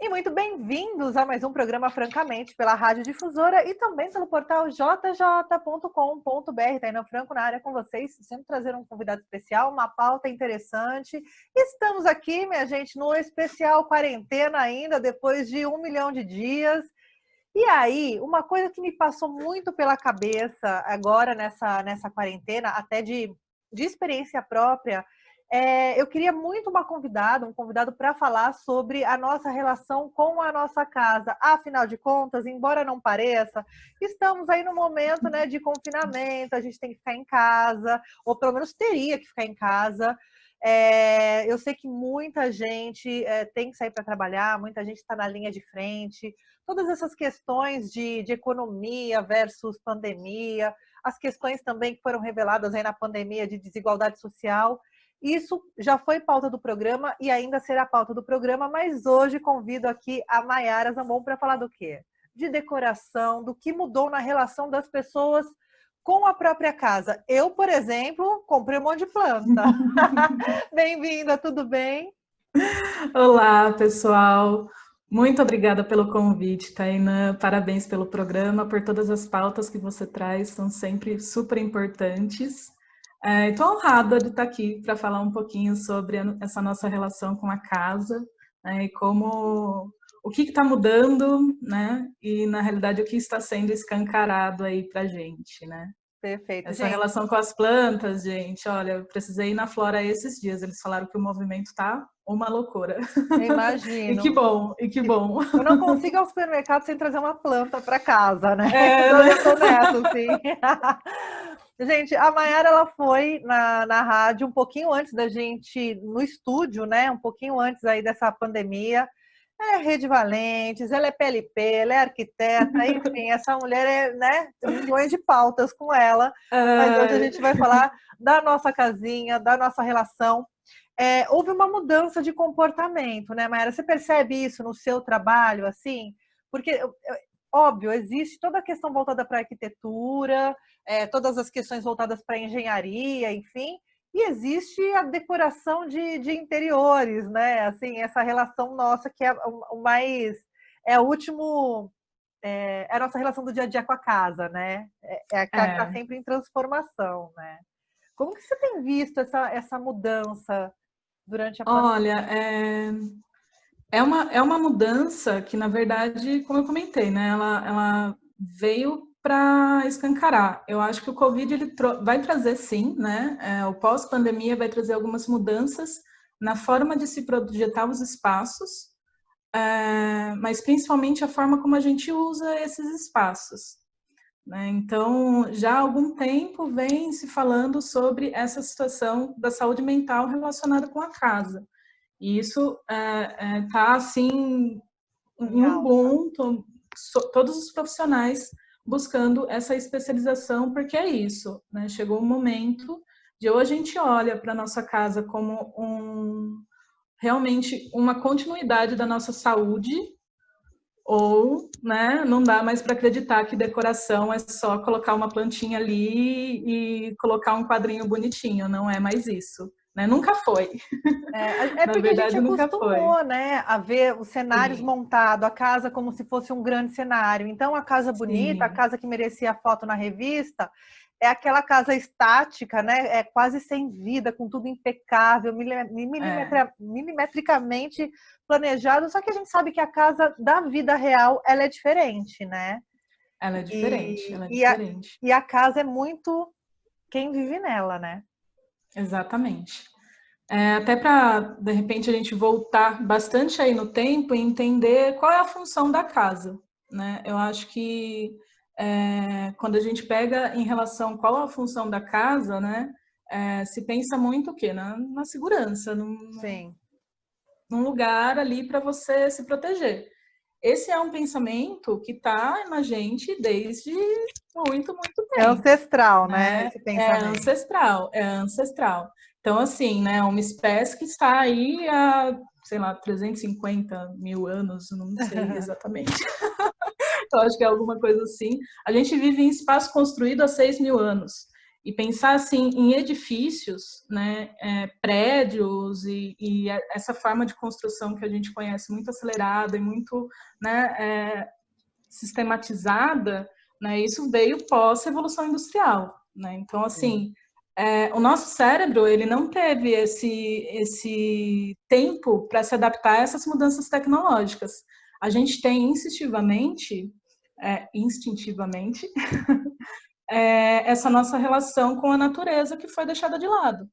E muito bem-vindos a mais um programa Francamente pela Rádio Difusora e também pelo portal jj.com.br. Taina Franco na área com vocês, sempre trazendo um convidado especial, uma pauta interessante. Estamos aqui, minha gente, no especial quarentena ainda, depois de 1 milhão de dias. E aí, uma coisa que me passou muito pela cabeça agora nessa quarentena, até de experiência própria, eu queria muito um convidado para falar sobre a nossa relação com a nossa casa. Afinal de contas, embora não pareça, estamos aí no momento, né, de confinamento, a gente tem que ficar em casa, ou pelo menos teria que ficar em casa. Eu sei que muita gente tem que sair para trabalhar, muita gente está na linha de frente. Todas essas questões de economia versus pandemia, as questões também que foram reveladas aí na pandemia de desigualdade social. Isso já foi pauta do programa e ainda será pauta do programa, mas hoje convido aqui a Mayara Zambon para falar do quê? De decoração, do que mudou na relação das pessoas com a própria casa. Eu, por exemplo, comprei um monte de planta. Bem-vinda, tudo bem? Olá, pessoal. Muito obrigada pelo convite, Taina. Parabéns pelo programa, por todas as pautas que você traz, são sempre super importantes. Estou honrada de estar aqui para falar um pouquinho sobre essa nossa relação com a casa, né, e o que está mudando, né, e na realidade o que está sendo escancarado aí para a gente, né? Perfeito, Essa gente. relação com as plantas, gente, olha, eu precisei ir na Flora esses dias, eles falaram que o movimento tá uma loucura. Imagino. E que bom, e que bom. Eu não consigo ir ao supermercado sem trazer uma planta para casa, né? Então Né? eu tô nessa, sim. Gente, a Mayara, ela foi na rádio um pouquinho antes da gente, no estúdio, né? Um pouquinho antes aí dessa pandemia. Ela é Rede Valentes, ela é PLP, ela é arquiteta, enfim, essa mulher né? Tem milhões de pautas com ela. Mas hoje a gente vai falar da nossa casinha, da nossa relação. Houve uma mudança de comportamento, né, Mayara? Você percebe isso no seu trabalho, assim? Porque, óbvio, existe toda a questão voltada para a arquitetura, todas as questões voltadas para a engenharia, enfim, e existe a decoração de interiores, né? Assim, essa relação nossa que é o mais... É o último... É a nossa relação do dia a dia com a casa, né? É aquela que está sempre em transformação, né? Como que você tem visto essa mudança durante a pandemia? Olha, é uma mudança que, na verdade, como eu comentei, né, ela veio para escancarar. Eu acho que o Covid vai trazer, sim, né, o pós-pandemia vai trazer algumas mudanças na forma de se projetar os espaços, mas principalmente a forma como a gente usa esses espaços. Né? Então, já há algum tempo vem se falando sobre essa situação da saúde mental relacionada com a casa. E isso está, assim, em um boom, todos os profissionais buscando essa especialização, porque é isso, né? Chegou um momento de ou a gente olha para a nossa casa como realmente uma continuidade da nossa saúde, ou, né, não dá mais para acreditar que decoração é só colocar uma plantinha ali e colocar um quadrinho bonitinho, não é mais isso, né? Nunca foi. Na Porque a gente verdade, nunca foi. acostumou, né, a ver os cenários Sim, montados, a casa como se fosse um grande cenário. Então, a casa bonita, a sim, casa que merecia foto na revista, é aquela casa estática, né? É quase sem vida, com tudo impecável, milimetricamente planejado. Só que a gente sabe que a casa da vida real, ela é diferente, né? ela é diferente, ela é E a, diferente. e a casa é muito quem vive nela, né? Exatamente. Até para, de repente, a gente voltar bastante aí no tempo e entender qual é a função da casa, né? Eu acho que quando a gente pega em relação qual é a função da casa, né? Se pensa muito o quê? Na segurança, Sim. num lugar ali para você se proteger. Esse é um pensamento que está na gente desde muito, muito É tempo, ancestral, né? né? Esse pensamento. É ancestral. Então, assim, né, uma espécie que está aí há, sei lá, 350 mil anos, não sei exatamente. Eu acho que é alguma coisa assim. A gente vive em espaço construído há 6 mil anos. E pensar assim em edifícios, né, prédios e essa forma de construção que a gente conhece muito acelerada e muito, né, sistematizada, né, isso veio pós-revolução industrial, né? Então, assim, o nosso cérebro ele não teve esse tempo para se adaptar a essas mudanças tecnológicas. A gente tem instintivamente, essa nossa relação com a natureza que foi deixada de lado,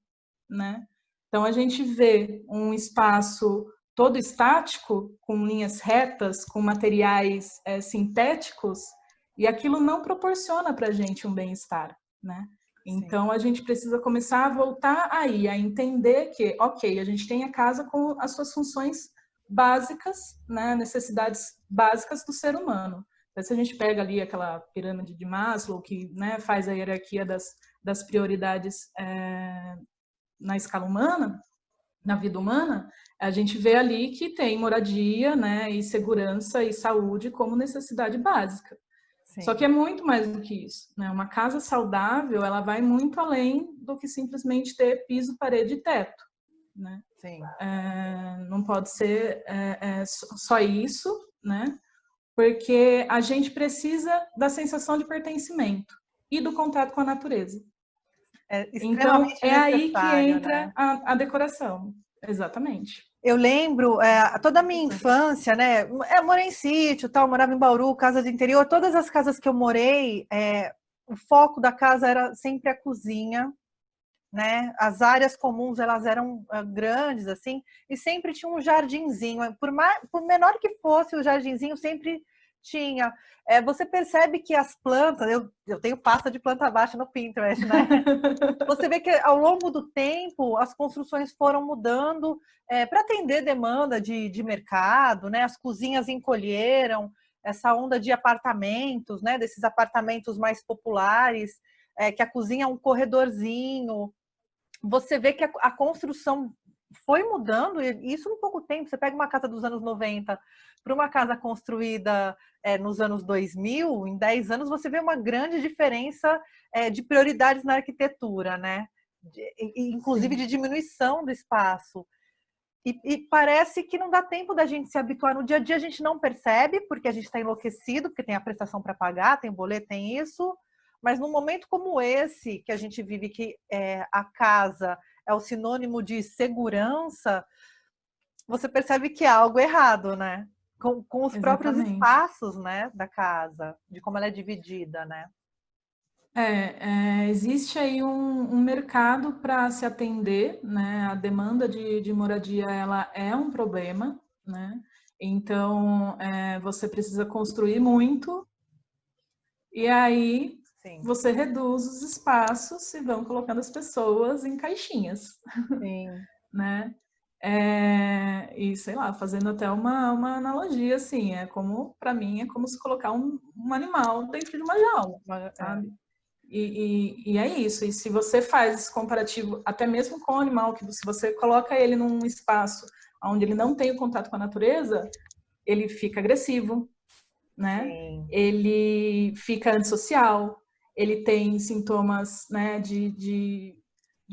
né? Então a gente vê um espaço todo estático, com linhas retas, com materiais sintéticos, e aquilo não proporciona para a gente um bem-estar, né? Então a gente precisa começar a voltar aí, a entender que, ok, a gente tem a casa com as suas funções básicas, né? Necessidades básicas do ser humano. Então, se a gente pega ali aquela pirâmide de Maslow, que, né, faz a hierarquia das prioridades na escala humana, na vida humana, a gente vê ali que tem moradia, né, e segurança e saúde como necessidade básica. Sim. Só que é muito mais do que isso, né? Uma casa saudável, ela vai muito além do que simplesmente ter piso, parede e teto, né? Sim. Não pode ser só isso, né? Porque a gente precisa da sensação de pertencimento e do contato com a natureza. Então, é aí que entra, né, a decoração. Exatamente. Eu lembro, toda a minha infância, né? Eu morei em sítio, tal, morava em Bauru, casa de interior. Todas as casas que eu morei, o foco da casa era sempre a cozinha, né? As áreas comuns, elas eram grandes, assim, e sempre tinha um jardinzinho. Por menor que fosse o jardinzinho, sempre tinha. Você percebe que as plantas... Eu tenho pasta de planta baixa no Pinterest, né? Você vê que ao longo do tempo as construções foram mudando para atender demanda de mercado, né? As cozinhas encolheram, essa onda de apartamentos, né? Desses apartamentos mais populares, que a cozinha é um corredorzinho. Você vê que a construção foi mudando, e isso em pouco tempo. Você pega uma casa dos anos 90 para uma casa construída nos anos 2000, em 10 anos, você vê uma grande diferença de prioridades na arquitetura, né? Inclusive Sim. de diminuição do espaço. E parece que não dá tempo da gente se habituar. No dia a dia a gente não percebe, porque a gente está enlouquecido, porque tem a prestação para pagar, tem boleto, tem isso. Mas num momento como esse, que a gente vive, que a casa é o sinônimo de segurança, você percebe que há algo errado, né? Com os próprios espaços, né, da casa, de como ela é dividida, né? Existe aí um mercado para se atender, né? A demanda de moradia, ela é um problema, né? Então, você precisa construir muito, e aí Sim. você reduz os espaços e vão colocando as pessoas em caixinhas, Sim. né? E sei lá, fazendo até uma analogia, assim, para mim, é como se colocar um animal dentro de uma jaula, sabe? E é isso. E se você faz esse comparativo, até mesmo com o animal, que se você coloca ele num espaço onde ele não tem o contato com a natureza, ele fica agressivo, né? Sim. Ele fica antissocial, ele tem sintomas, né, de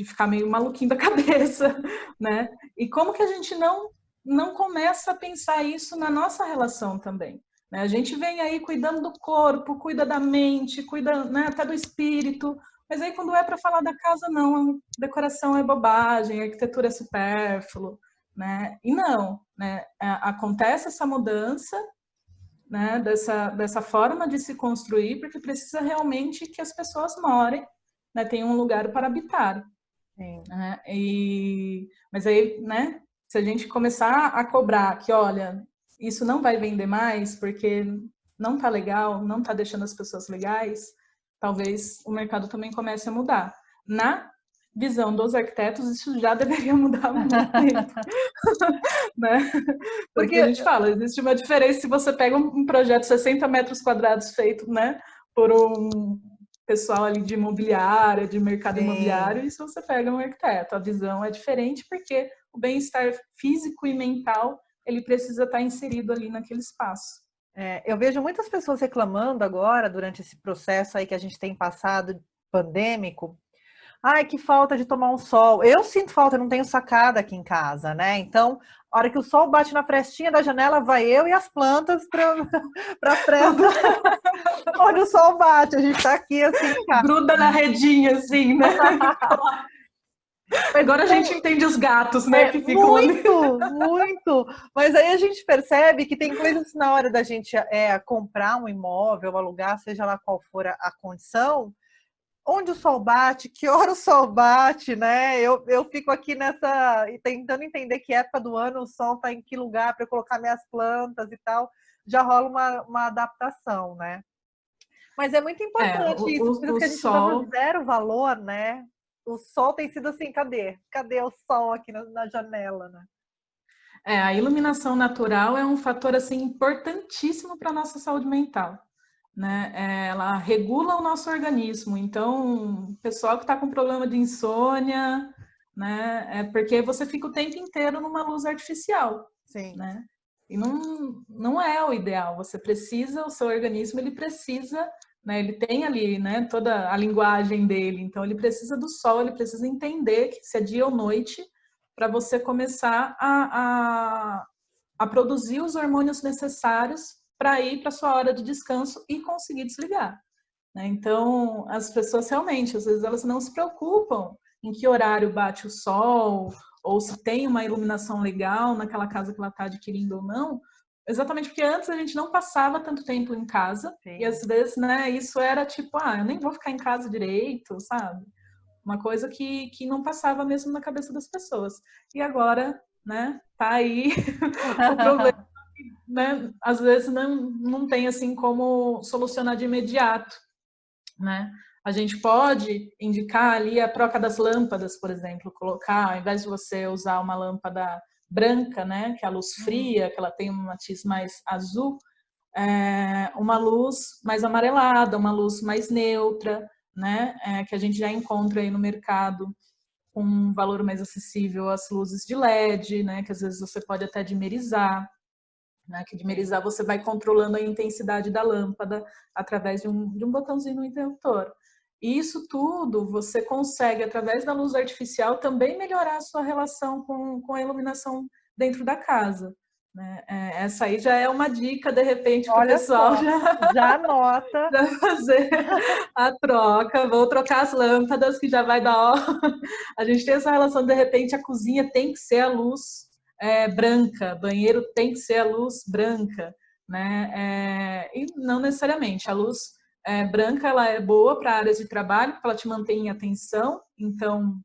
ficar meio maluquinho da cabeça, né? E como que a gente não começa a pensar isso na nossa relação também? A gente vem aí cuidando do corpo, cuida da mente, cuida, né, até do espírito, mas aí quando é para falar da casa, não, decoração é bobagem, arquitetura é supérfluo, né? E não, né? Acontece essa mudança, né, dessa forma de se construir, porque precisa realmente que as pessoas morem, né, tenham um lugar para habitar. Né? Mas aí, né, se a gente começar a cobrar que, olha, isso não vai vender mais porque não tá legal, não tá deixando as pessoas legais, talvez o mercado também comece a mudar. Na visão dos arquitetos, isso já deveria mudar há muito tempo. Né? Porque a gente fala, existe uma diferença se você pega um projeto de 60 metros quadrados feito, né, por um pessoal ali de imobiliária, de mercado Sim. imobiliário, e se você pega um arquiteto, a visão é diferente porque o bem-estar físico e mental, ele precisa estar inserido ali naquele espaço. Eu vejo muitas pessoas reclamando agora, durante esse processo aí que a gente tem passado pandêmico, Ai, que falta de tomar um sol. Eu sinto falta, eu não tenho sacada aqui em casa, né? Então, a hora que o sol bate na frestinha da janela, vai eu e as plantas para a fresta Tudo onde o sol bate. A gente está aqui assim em casa. gruda na redinha, assim, né? Mas Agora a gente então, entende os gatos, né, que ficam ali. muito, muito. Mas aí a gente percebe que tem coisas na hora da gente comprar um imóvel, alugar, seja lá qual for a condição, onde o sol bate, que hora o sol bate, né? Eu fico aqui nessa, tentando entender que época do ano o sol está em que lugar para eu colocar minhas plantas e tal. Já rola uma adaptação, né? Mas é muito importante isso, coisas O que a gente dava sol. zero valor, né? O sol tem sido assim, cadê? Cadê o sol aqui na janela, né? A iluminação natural é um fator assim importantíssimo para a nossa saúde mental, né? Ela regula o nosso organismo. Então, o pessoal que está com problema de insônia, né? É porque você fica o tempo inteiro numa luz artificial, Sim. né? E não é o ideal. Você precisa, o seu organismo ele precisa, né? Ele tem ali, né? Toda a linguagem dele. Então, ele precisa do sol, ele precisa entender que se é dia ou noite para você começar a produzir os hormônios necessários para ir para sua hora de descanso e conseguir desligar, né? Então, as pessoas realmente, às vezes, elas não se preocupam em que horário bate o sol ou se tem uma iluminação legal naquela casa que ela está adquirindo ou não, exatamente porque antes a gente não passava tanto tempo em casa. Sim. E às vezes, né, isso era tipo, eu nem vou ficar em casa direito, sabe? Uma coisa que não passava mesmo na cabeça das pessoas. E agora, né, tá aí o problema, né? Às vezes não tem assim como solucionar de imediato, né? A gente pode indicar ali a troca das lâmpadas, por exemplo, colocar, ao invés de você usar uma lâmpada branca, né, que é a luz fria, que ela tem um matiz mais azul, uma luz mais amarelada, uma luz mais neutra, né, que a gente já encontra aí no mercado com um valor mais acessível, as luzes de LED, né, que às vezes você pode até dimerizar, né, que dimerizar você vai controlando a intensidade da lâmpada através de um botãozinho no interruptor. E isso tudo você consegue, através da luz artificial, também melhorar a sua relação com a iluminação dentro da casa, né? Essa aí já é uma dica, de repente, para o Olha pessoal só, já anota. já fazer a troca. Vou trocar as lâmpadas, que já vai dar. A gente tem essa relação, de repente, a cozinha tem que ser a luz branca, banheiro tem que ser a luz branca, né? E não necessariamente. A luz branca ela é boa para áreas de trabalho, porque ela te mantém em atenção. Então,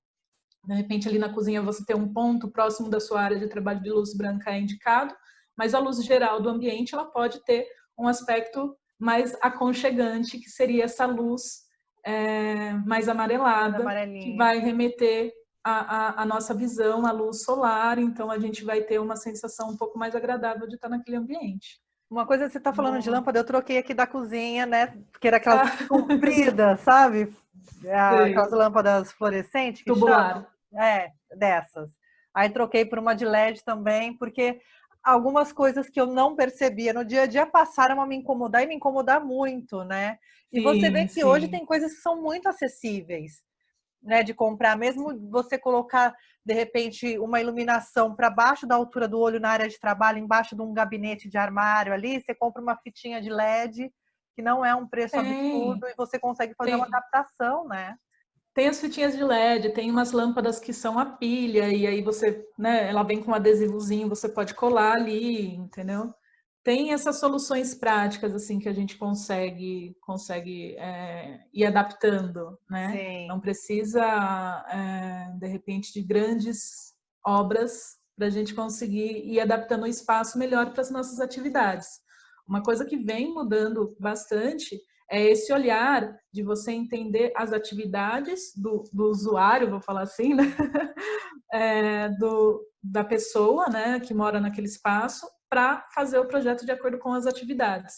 de repente, ali na cozinha você tem um ponto próximo da sua área de trabalho de luz branca é indicado, mas a luz geral do ambiente ela pode ter um aspecto mais aconchegante, que seria essa luz mais amarelada, que vai remeter a nossa visão à luz solar, então a gente vai ter uma sensação um pouco mais agradável de estar naquele ambiente. Uma coisa que você está falando de lâmpada, eu troquei aqui da cozinha, né? Porque era aquelas compridas, sabe? Aquelas lâmpadas fluorescentes que tubular. chamam. Dessas. Aí troquei por uma de LED também, porque algumas coisas que eu não percebia no dia a dia passaram a me incomodar e me incomodar muito, né? E você vê que hoje tem coisas que são muito acessíveis, né, de comprar, mesmo você colocar de repente uma iluminação para baixo da altura do olho na área de trabalho, embaixo de um gabinete de armário ali, você compra uma fitinha de LED, que não é um preço absurdo, e você consegue fazer uma adaptação, né? Tem as fitinhas de LED, tem umas lâmpadas que são a pilha, e aí você, né, ela vem com um adesivozinho, você pode colar ali, entendeu? Tem essas soluções práticas, assim, que a gente consegue ir adaptando, né? Sim. Não precisa, de repente, de grandes obras para a gente conseguir ir adaptando o espaço melhor para as nossas atividades. Uma coisa que vem mudando bastante é esse olhar de você entender as atividades do usuário, vou falar assim, né? Da pessoa, né, que mora naquele espaço, para fazer o projeto de acordo com as atividades.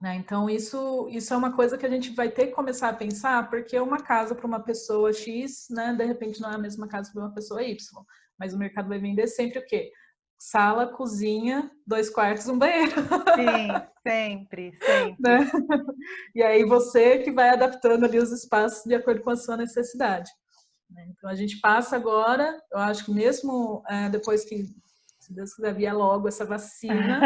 Né? Então, isso é uma coisa que a gente vai ter que começar a pensar, porque uma casa para uma pessoa X, né, de repente não é a mesma casa para uma pessoa Y, mas o mercado vai vender sempre o quê? sala, cozinha, 2 quartos, um banheiro. Sim, sempre, sempre. Né? E aí você que vai adaptando ali os espaços de acordo com a sua necessidade. Então a gente passa agora, eu acho que mesmo depois que, se Deus quiser, vier logo essa vacina,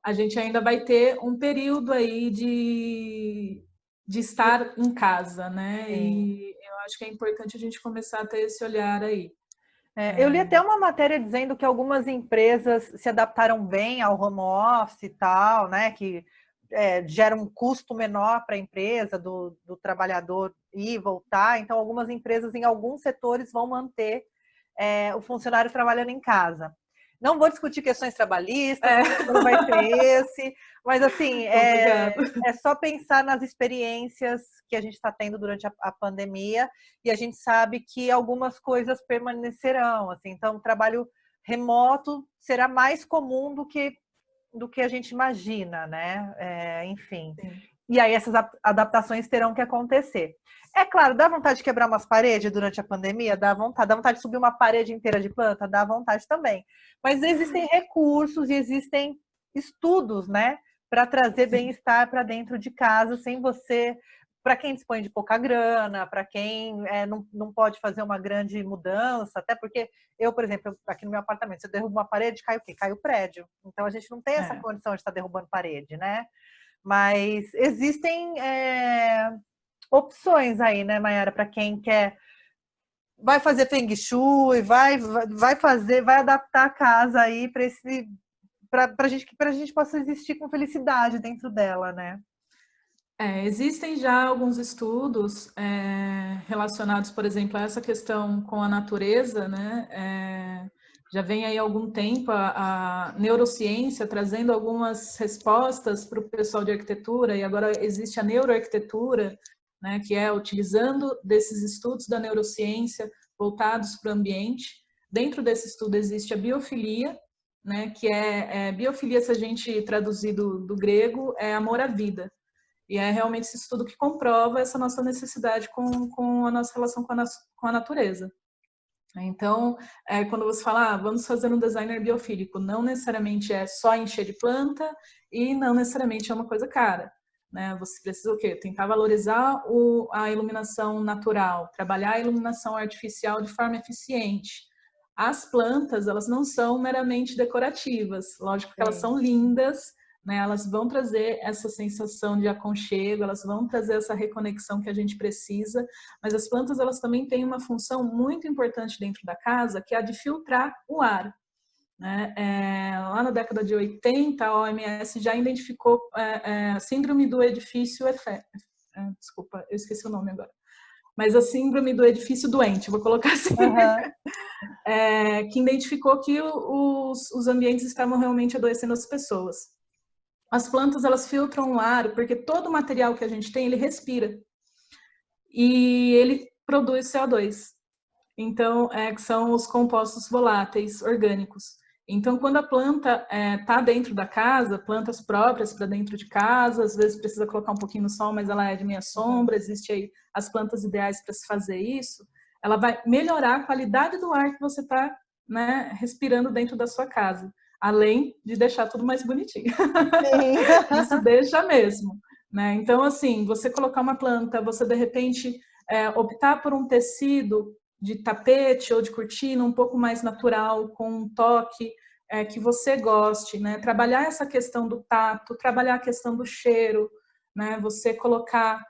a gente ainda vai ter um período aí de estar em casa, né? Sim. E eu acho que é importante a gente começar a ter esse olhar aí. Eu li até uma matéria dizendo que algumas empresas se adaptaram bem ao home office e tal, né? Que gera um custo menor para a empresa, do trabalhador ir e voltar. Então, algumas empresas em alguns setores vão manter o funcionário trabalhando em casa. Não vou discutir questões trabalhistas, não vai ser esse, mas assim, é só pensar nas experiências que a gente está tendo durante a pandemia, e a gente sabe que algumas coisas permanecerão. Assim, então, o trabalho remoto será mais comum do que a gente imagina, né? Enfim. Sim. E aí essas adaptações terão que acontecer. É claro, dá vontade de quebrar umas paredes durante a pandemia? Dá vontade de subir uma parede inteira de planta? Dá vontade também. Mas existem recursos e existem estudos, né, para trazer bem-estar para dentro de casa, sem você, para quem dispõe de pouca grana, para quem não pode fazer uma grande mudança, até porque eu, por exemplo, aqui no meu apartamento, se eu derrubo uma parede, cai o quê? Cai o prédio. Então a gente não tem essa condição de estar derrubando parede, né? Mas existem opções aí, né, Mayara, para quem vai fazer feng shui, vai adaptar a casa aí para a gente possa existir com felicidade dentro dela, né? Existem já alguns estudos relacionados, por exemplo, a essa questão com a natureza, né? Já vem aí há algum tempo a neurociência trazendo algumas respostas para o pessoal de arquitetura, e agora existe a neuroarquitetura, né, que é utilizando desses estudos da neurociência voltados para o ambiente. Dentro desse estudo existe a biofilia, né, que biofilia, se a gente traduzir do grego, é amor à vida. E é realmente esse estudo que comprova essa nossa necessidade com a nossa relação com a natureza. Então, quando você fala, vamos fazer um designer biofílico, não necessariamente é só encher de planta e não necessariamente é uma coisa cara. Né? Você precisa o quê? Tentar valorizar a iluminação natural, trabalhar a iluminação artificial de forma eficiente. As plantas, elas não são meramente decorativas, lógico que elas são lindas, né? Elas vão trazer essa sensação de aconchego, elas vão trazer essa reconexão que a gente precisa, mas as plantas, elas também têm uma função muito importante dentro da casa, que é a de filtrar o ar. Né? Lá na década de 80, a OMS já identificou a síndrome do edifício desculpa, eu esqueci o nome agora, mas a síndrome do edifício doente, vou colocar assim, que identificou que os ambientes estavam realmente adoecendo as pessoas. As plantas, elas filtram o ar, porque todo o material que a gente tem, ele respira. E ele produz CO2. Então, são os compostos voláteis orgânicos. Então, quando a planta está dentro da casa, plantas próprias para dentro de casa, às vezes precisa colocar um pouquinho no sol, mas ela é de meia sombra, existe aí as plantas ideais para se fazer isso, ela vai melhorar a qualidade do ar que você está, né, respirando dentro da sua casa, além de deixar tudo mais bonitinho. Isso deixa mesmo. Né? Então, assim, você colocar uma planta, você de repente optar por um tecido de tapete ou de cortina um pouco mais natural, com um toque que você goste, né? Trabalhar essa questão do tato, trabalhar a questão do cheiro, né? Você colocar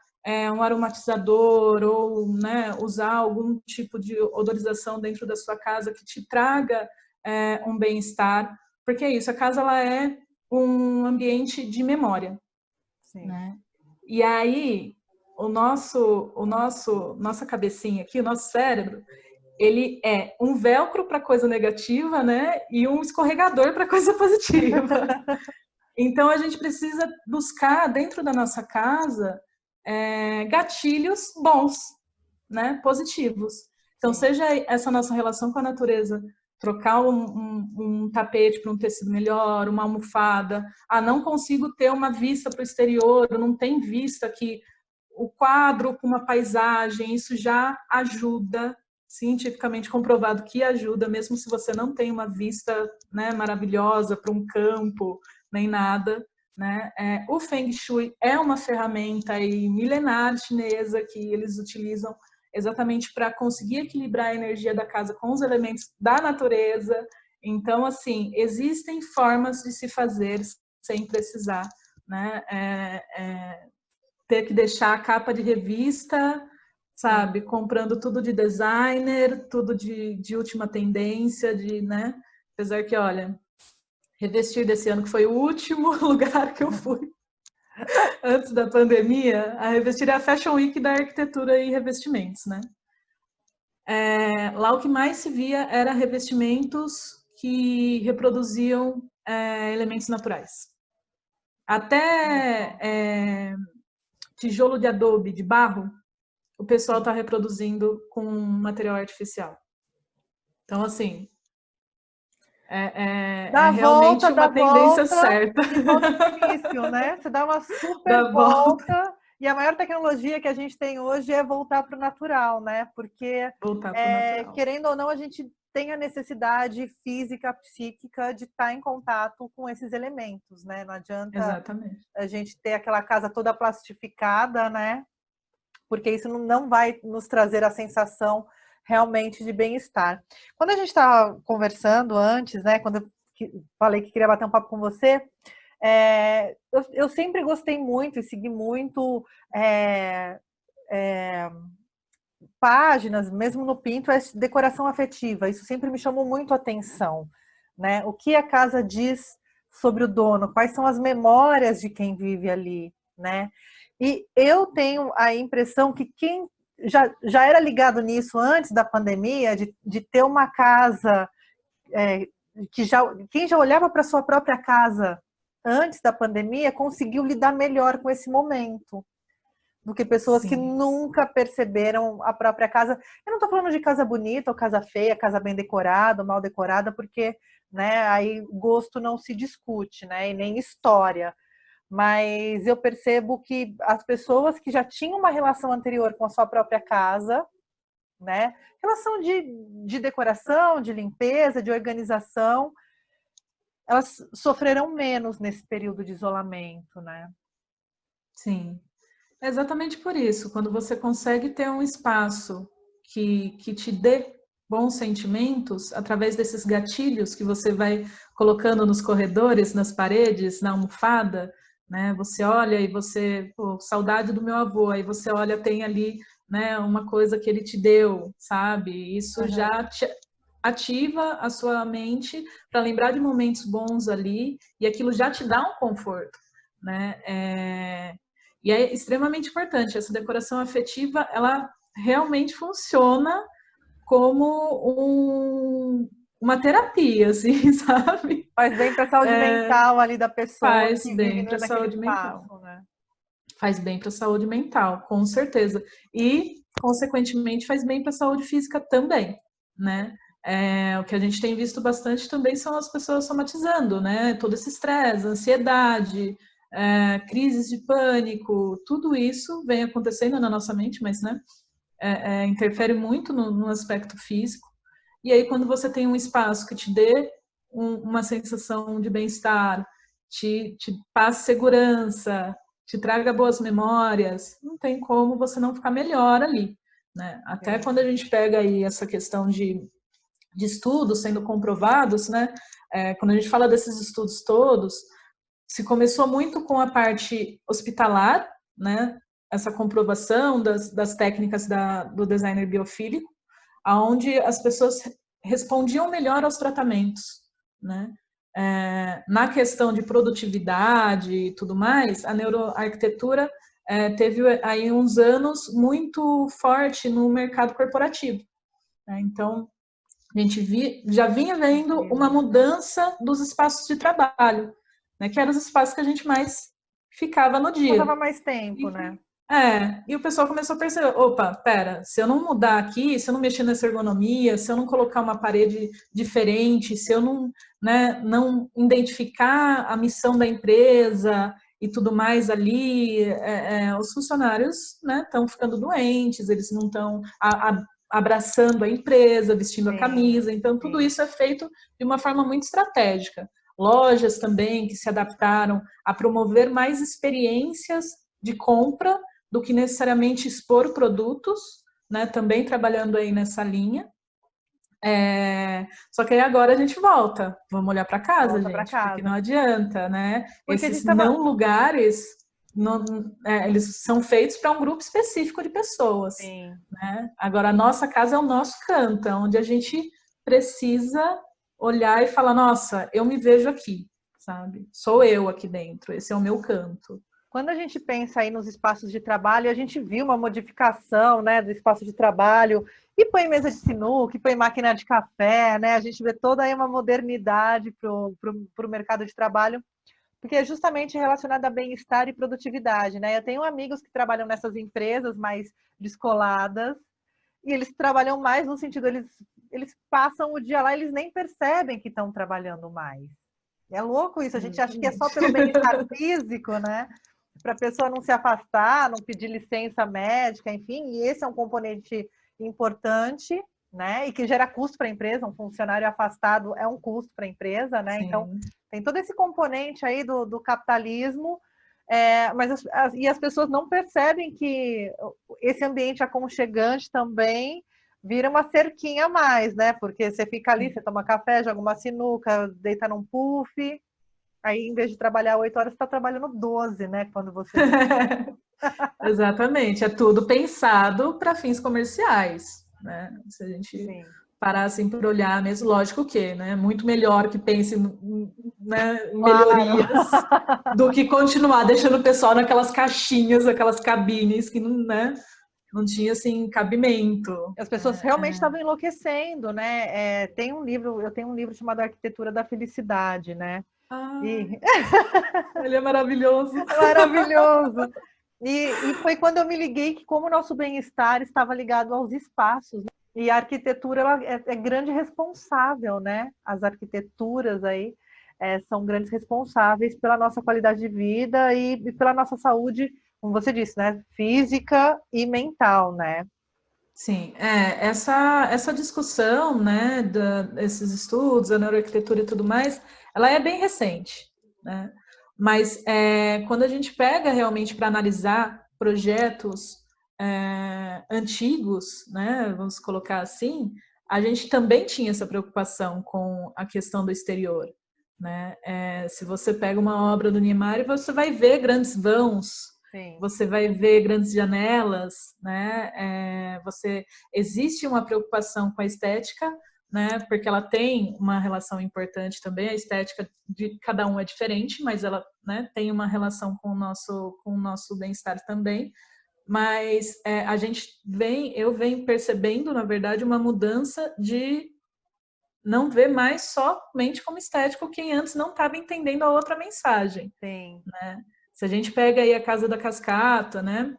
um aromatizador ou, né, usar algum tipo de odorização dentro da sua casa que te traga um bem-estar, porque é isso, a casa ela é um ambiente de memória. Sim. Né? E aí, nossa cabecinha aqui, o nosso cérebro, ele é um velcro para coisa negativa, né? E um escorregador para coisa positiva. Então, a gente precisa buscar dentro da nossa casa gatilhos bons, né? Positivos. Então, seja essa nossa relação com a natureza, trocar um tapete para um tecido melhor, uma almofada. Não consigo ter uma vista para o exterior, não tem vista aqui. O quadro com uma paisagem, isso já ajuda, cientificamente comprovado que ajuda, mesmo se você não tem uma vista, né, maravilhosa para um campo, nem nada, né? O Feng Shui é uma ferramenta aí milenar chinesa que eles utilizam exatamente para conseguir equilibrar a energia da casa com os elementos da natureza. Então, assim, existem formas de se fazer sem precisar, né, ter que deixar a capa de revista, sabe, comprando tudo de designer, tudo de última tendência, né, apesar que, olha, Revestir desse ano, que foi o último lugar que eu fui antes da pandemia, a Revestir é a Fashion Week da arquitetura e revestimentos, né? Lá o que mais se via era revestimentos que reproduziam elementos naturais. Até tijolo de adobe, de barro, o pessoal está reproduzindo com material artificial. Então, assim, realmente uma tendência certa. E volta pro início, né? Você dá uma super volta. E a maior tecnologia que a gente tem hoje é voltar para o natural, né? Porque, querendo ou não, a gente tem a necessidade física, psíquica de estar em contato com esses elementos, né? Não adianta Exatamente. A gente ter aquela casa toda plastificada, né? Porque isso não vai nos trazer a sensação realmente de bem-estar. Quando a gente estava conversando antes, né? Quando eu falei que queria bater um papo com você, eu sempre gostei muito e segui muito páginas, mesmo no Pinterest, decoração afetiva. Isso sempre me chamou muito a atenção, né? O que a casa diz sobre o dono, quais são as memórias de quem vive ali, né? E eu tenho a impressão que quem já era ligado nisso antes da pandemia, de ter uma casa quem já olhava para sua própria casa antes da pandemia conseguiu lidar melhor com esse momento do que pessoas que nunca perceberam a própria casa. Eu não estou falando de casa bonita ou casa feia, casa bem decorada ou mal decorada, porque, né, aí gosto não se discute, né, e nem história. Mas eu percebo que as pessoas que já tinham uma relação anterior com a sua própria casa, né, relação de decoração, de limpeza, de organização, elas sofreram menos nesse período de isolamento, né? Sim, é exatamente por isso. Quando você consegue ter um espaço que te dê bons sentimentos, através desses gatilhos que você vai colocando nos corredores, nas paredes, na almofada, né? Você olha e você, pô, saudade do meu avô, aí você olha, tem ali, né, uma coisa que ele te deu, sabe? Isso já te ativa a sua mente para lembrar de momentos bons ali, e aquilo já te dá um conforto, né? E é extremamente importante, essa decoração afetiva, ela realmente funciona como uma terapia, assim, sabe? Faz bem para a saúde mental ali da pessoa Faz que bem vive para a naquele saúde espaço, mental. né? Faz bem para a saúde mental, com certeza. E, consequentemente, faz bem para a saúde física também, né? O que a gente tem visto bastante também são as pessoas somatizando, né? Todo esse estresse, ansiedade, crises de pânico, tudo isso vem acontecendo na nossa mente, mas, né? Interfere muito no aspecto físico. E aí, quando você tem um espaço que te dê uma sensação de bem-estar, te passe segurança, te traga boas memórias, não tem como você não ficar melhor ali, né? Até quando a gente pega aí essa questão de estudos sendo comprovados, né? Quando a gente fala desses estudos todos, se começou muito com a parte hospitalar, né? Essa comprovação das técnicas do designer biofílico, onde as pessoas respondiam melhor aos tratamentos, né? Na questão de produtividade e tudo mais, a neuroarquitetura teve aí uns anos muito forte no mercado corporativo, né? Então, a gente já vinha vendo uma mudança dos espaços de trabalho, né? Que eram os espaços que a gente mais ficava no dia. Passava mais tempo, né? E o pessoal começou a perceber, opa, pera, se eu não mudar aqui, se eu não mexer nessa ergonomia, se eu não colocar uma parede diferente, se eu não, né, não identificar a missão da empresa e tudo mais ali, os funcionários, né, estão ficando doentes, eles não estão... abraçando a empresa, vestindo Sim, a camisa. Então, tudo isso é feito de uma forma muito estratégica. Lojas também que se adaptaram a promover mais experiências de compra do que necessariamente expor produtos, né? Também trabalhando aí nessa linha. Só que aí agora a gente volta. Vamos olhar para casa, volta para gente, porque não casa. adianta, né? Porque a gente Esses estava. não lugares, eles são feitos para um grupo específico de pessoas, Sim. né? Agora, a nossa casa é o nosso canto, onde a gente precisa olhar e falar, nossa, eu me vejo aqui, sabe? Sou eu aqui dentro, esse é o meu canto. Quando a gente pensa aí nos espaços de trabalho, a gente viu uma modificação, né, do espaço de trabalho, e põe mesa de sinuca, e põe máquina de café, né? A gente vê toda aí uma modernidade para o mercado de trabalho, porque é justamente relacionado a bem-estar e produtividade, né? Eu tenho amigos que trabalham nessas empresas mais descoladas, e eles trabalham mais no sentido, eles passam o dia lá, eles nem percebem que estão trabalhando mais. É louco isso, a gente acha que é só Exatamente. pelo bem-estar físico, né? Para a pessoa não se afastar, não pedir licença médica, enfim, e esse é um componente importante, né? E que gera custo para a empresa, um funcionário afastado é um custo para a empresa, né? Então, Sim. tem todo esse componente aí do capitalismo, mas as pessoas não percebem que esse ambiente aconchegante também vira uma cerquinha a mais, né? Porque você fica ali, você toma café, joga uma sinuca, deita num puff. Aí, em vez de trabalhar 8 horas, você está trabalhando 12, né? Quando você. Exatamente, é tudo pensado para fins comerciais, né? Se a gente Sim. parar assim para olhar mesmo, lógico que, né? Muito melhor que pense, né, em Claro. melhorias do que continuar deixando o pessoal naquelas caixinhas, aquelas cabines que não, né, não tinha assim cabimento. As pessoas realmente estavam enlouquecendo, né? Tem um livro, eu tenho um livro chamado Arquitetura da Felicidade, né? Ah, E ele é maravilhoso. é maravilhoso. E foi quando eu me liguei que como o nosso bem-estar estava ligado aos espaços. E a arquitetura ela é grande responsável, né? As arquiteturas aí são grandes responsáveis pela nossa qualidade de vida e pela nossa saúde, como você disse, né? Física e mental, né? Sim, essa discussão, né, desses estudos, a neuroarquitetura e tudo mais, ela é bem recente, né? Mas quando a gente pega realmente para analisar projetos antigos, né, vamos colocar assim, a gente também tinha essa preocupação com a questão do exterior, né? Se você pega uma obra do Niemeyer, você vai ver grandes vãos, Sim. você vai ver grandes janelas, né? Existe uma preocupação com a estética, né? Porque ela tem uma relação importante também. A estética de cada um é diferente, mas ela, né, tem uma relação com o nosso bem-estar também. Mas eu venho percebendo, na verdade, uma mudança de não ver mais somente como estético quem antes não estava entendendo a outra mensagem, Sim. né? Se a gente pega aí a Casa da Cascata, né?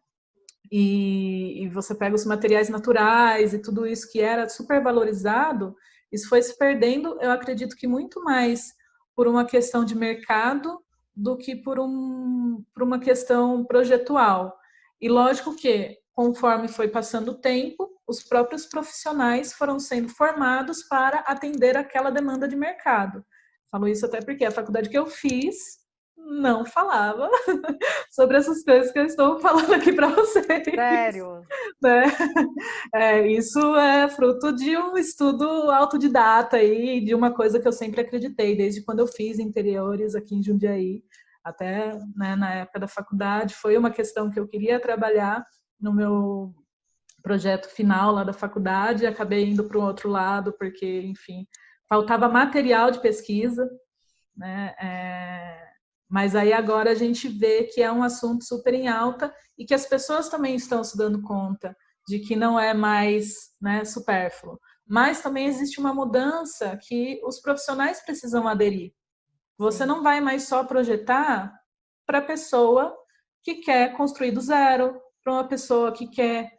E você pega os materiais naturais e tudo isso que era super valorizado, isso foi se perdendo, eu acredito que muito mais por uma questão de mercado do que por uma questão projetual. E lógico que, conforme foi passando o tempo, os próprios profissionais foram sendo formados para atender aquela demanda de mercado. Falo isso até porque a faculdade que eu fiz não falava sobre essas coisas que eu estou falando aqui para vocês. Sério? Né? Isso é fruto de um estudo autodidata aí, de uma coisa que eu sempre acreditei, desde quando eu fiz interiores aqui em Jundiaí, até, né, na época da faculdade, foi uma questão que eu queria trabalhar no meu projeto final lá da faculdade, e acabei indo para o outro lado, porque, enfim, faltava material de pesquisa, né? Mas aí agora a gente vê que é um assunto super em alta e que as pessoas também estão se dando conta de que não é mais, né, supérfluo. Mas também existe uma mudança que os profissionais precisam aderir. Você Sim. não vai mais só projetar para a pessoa que quer construir do zero, para uma pessoa que quer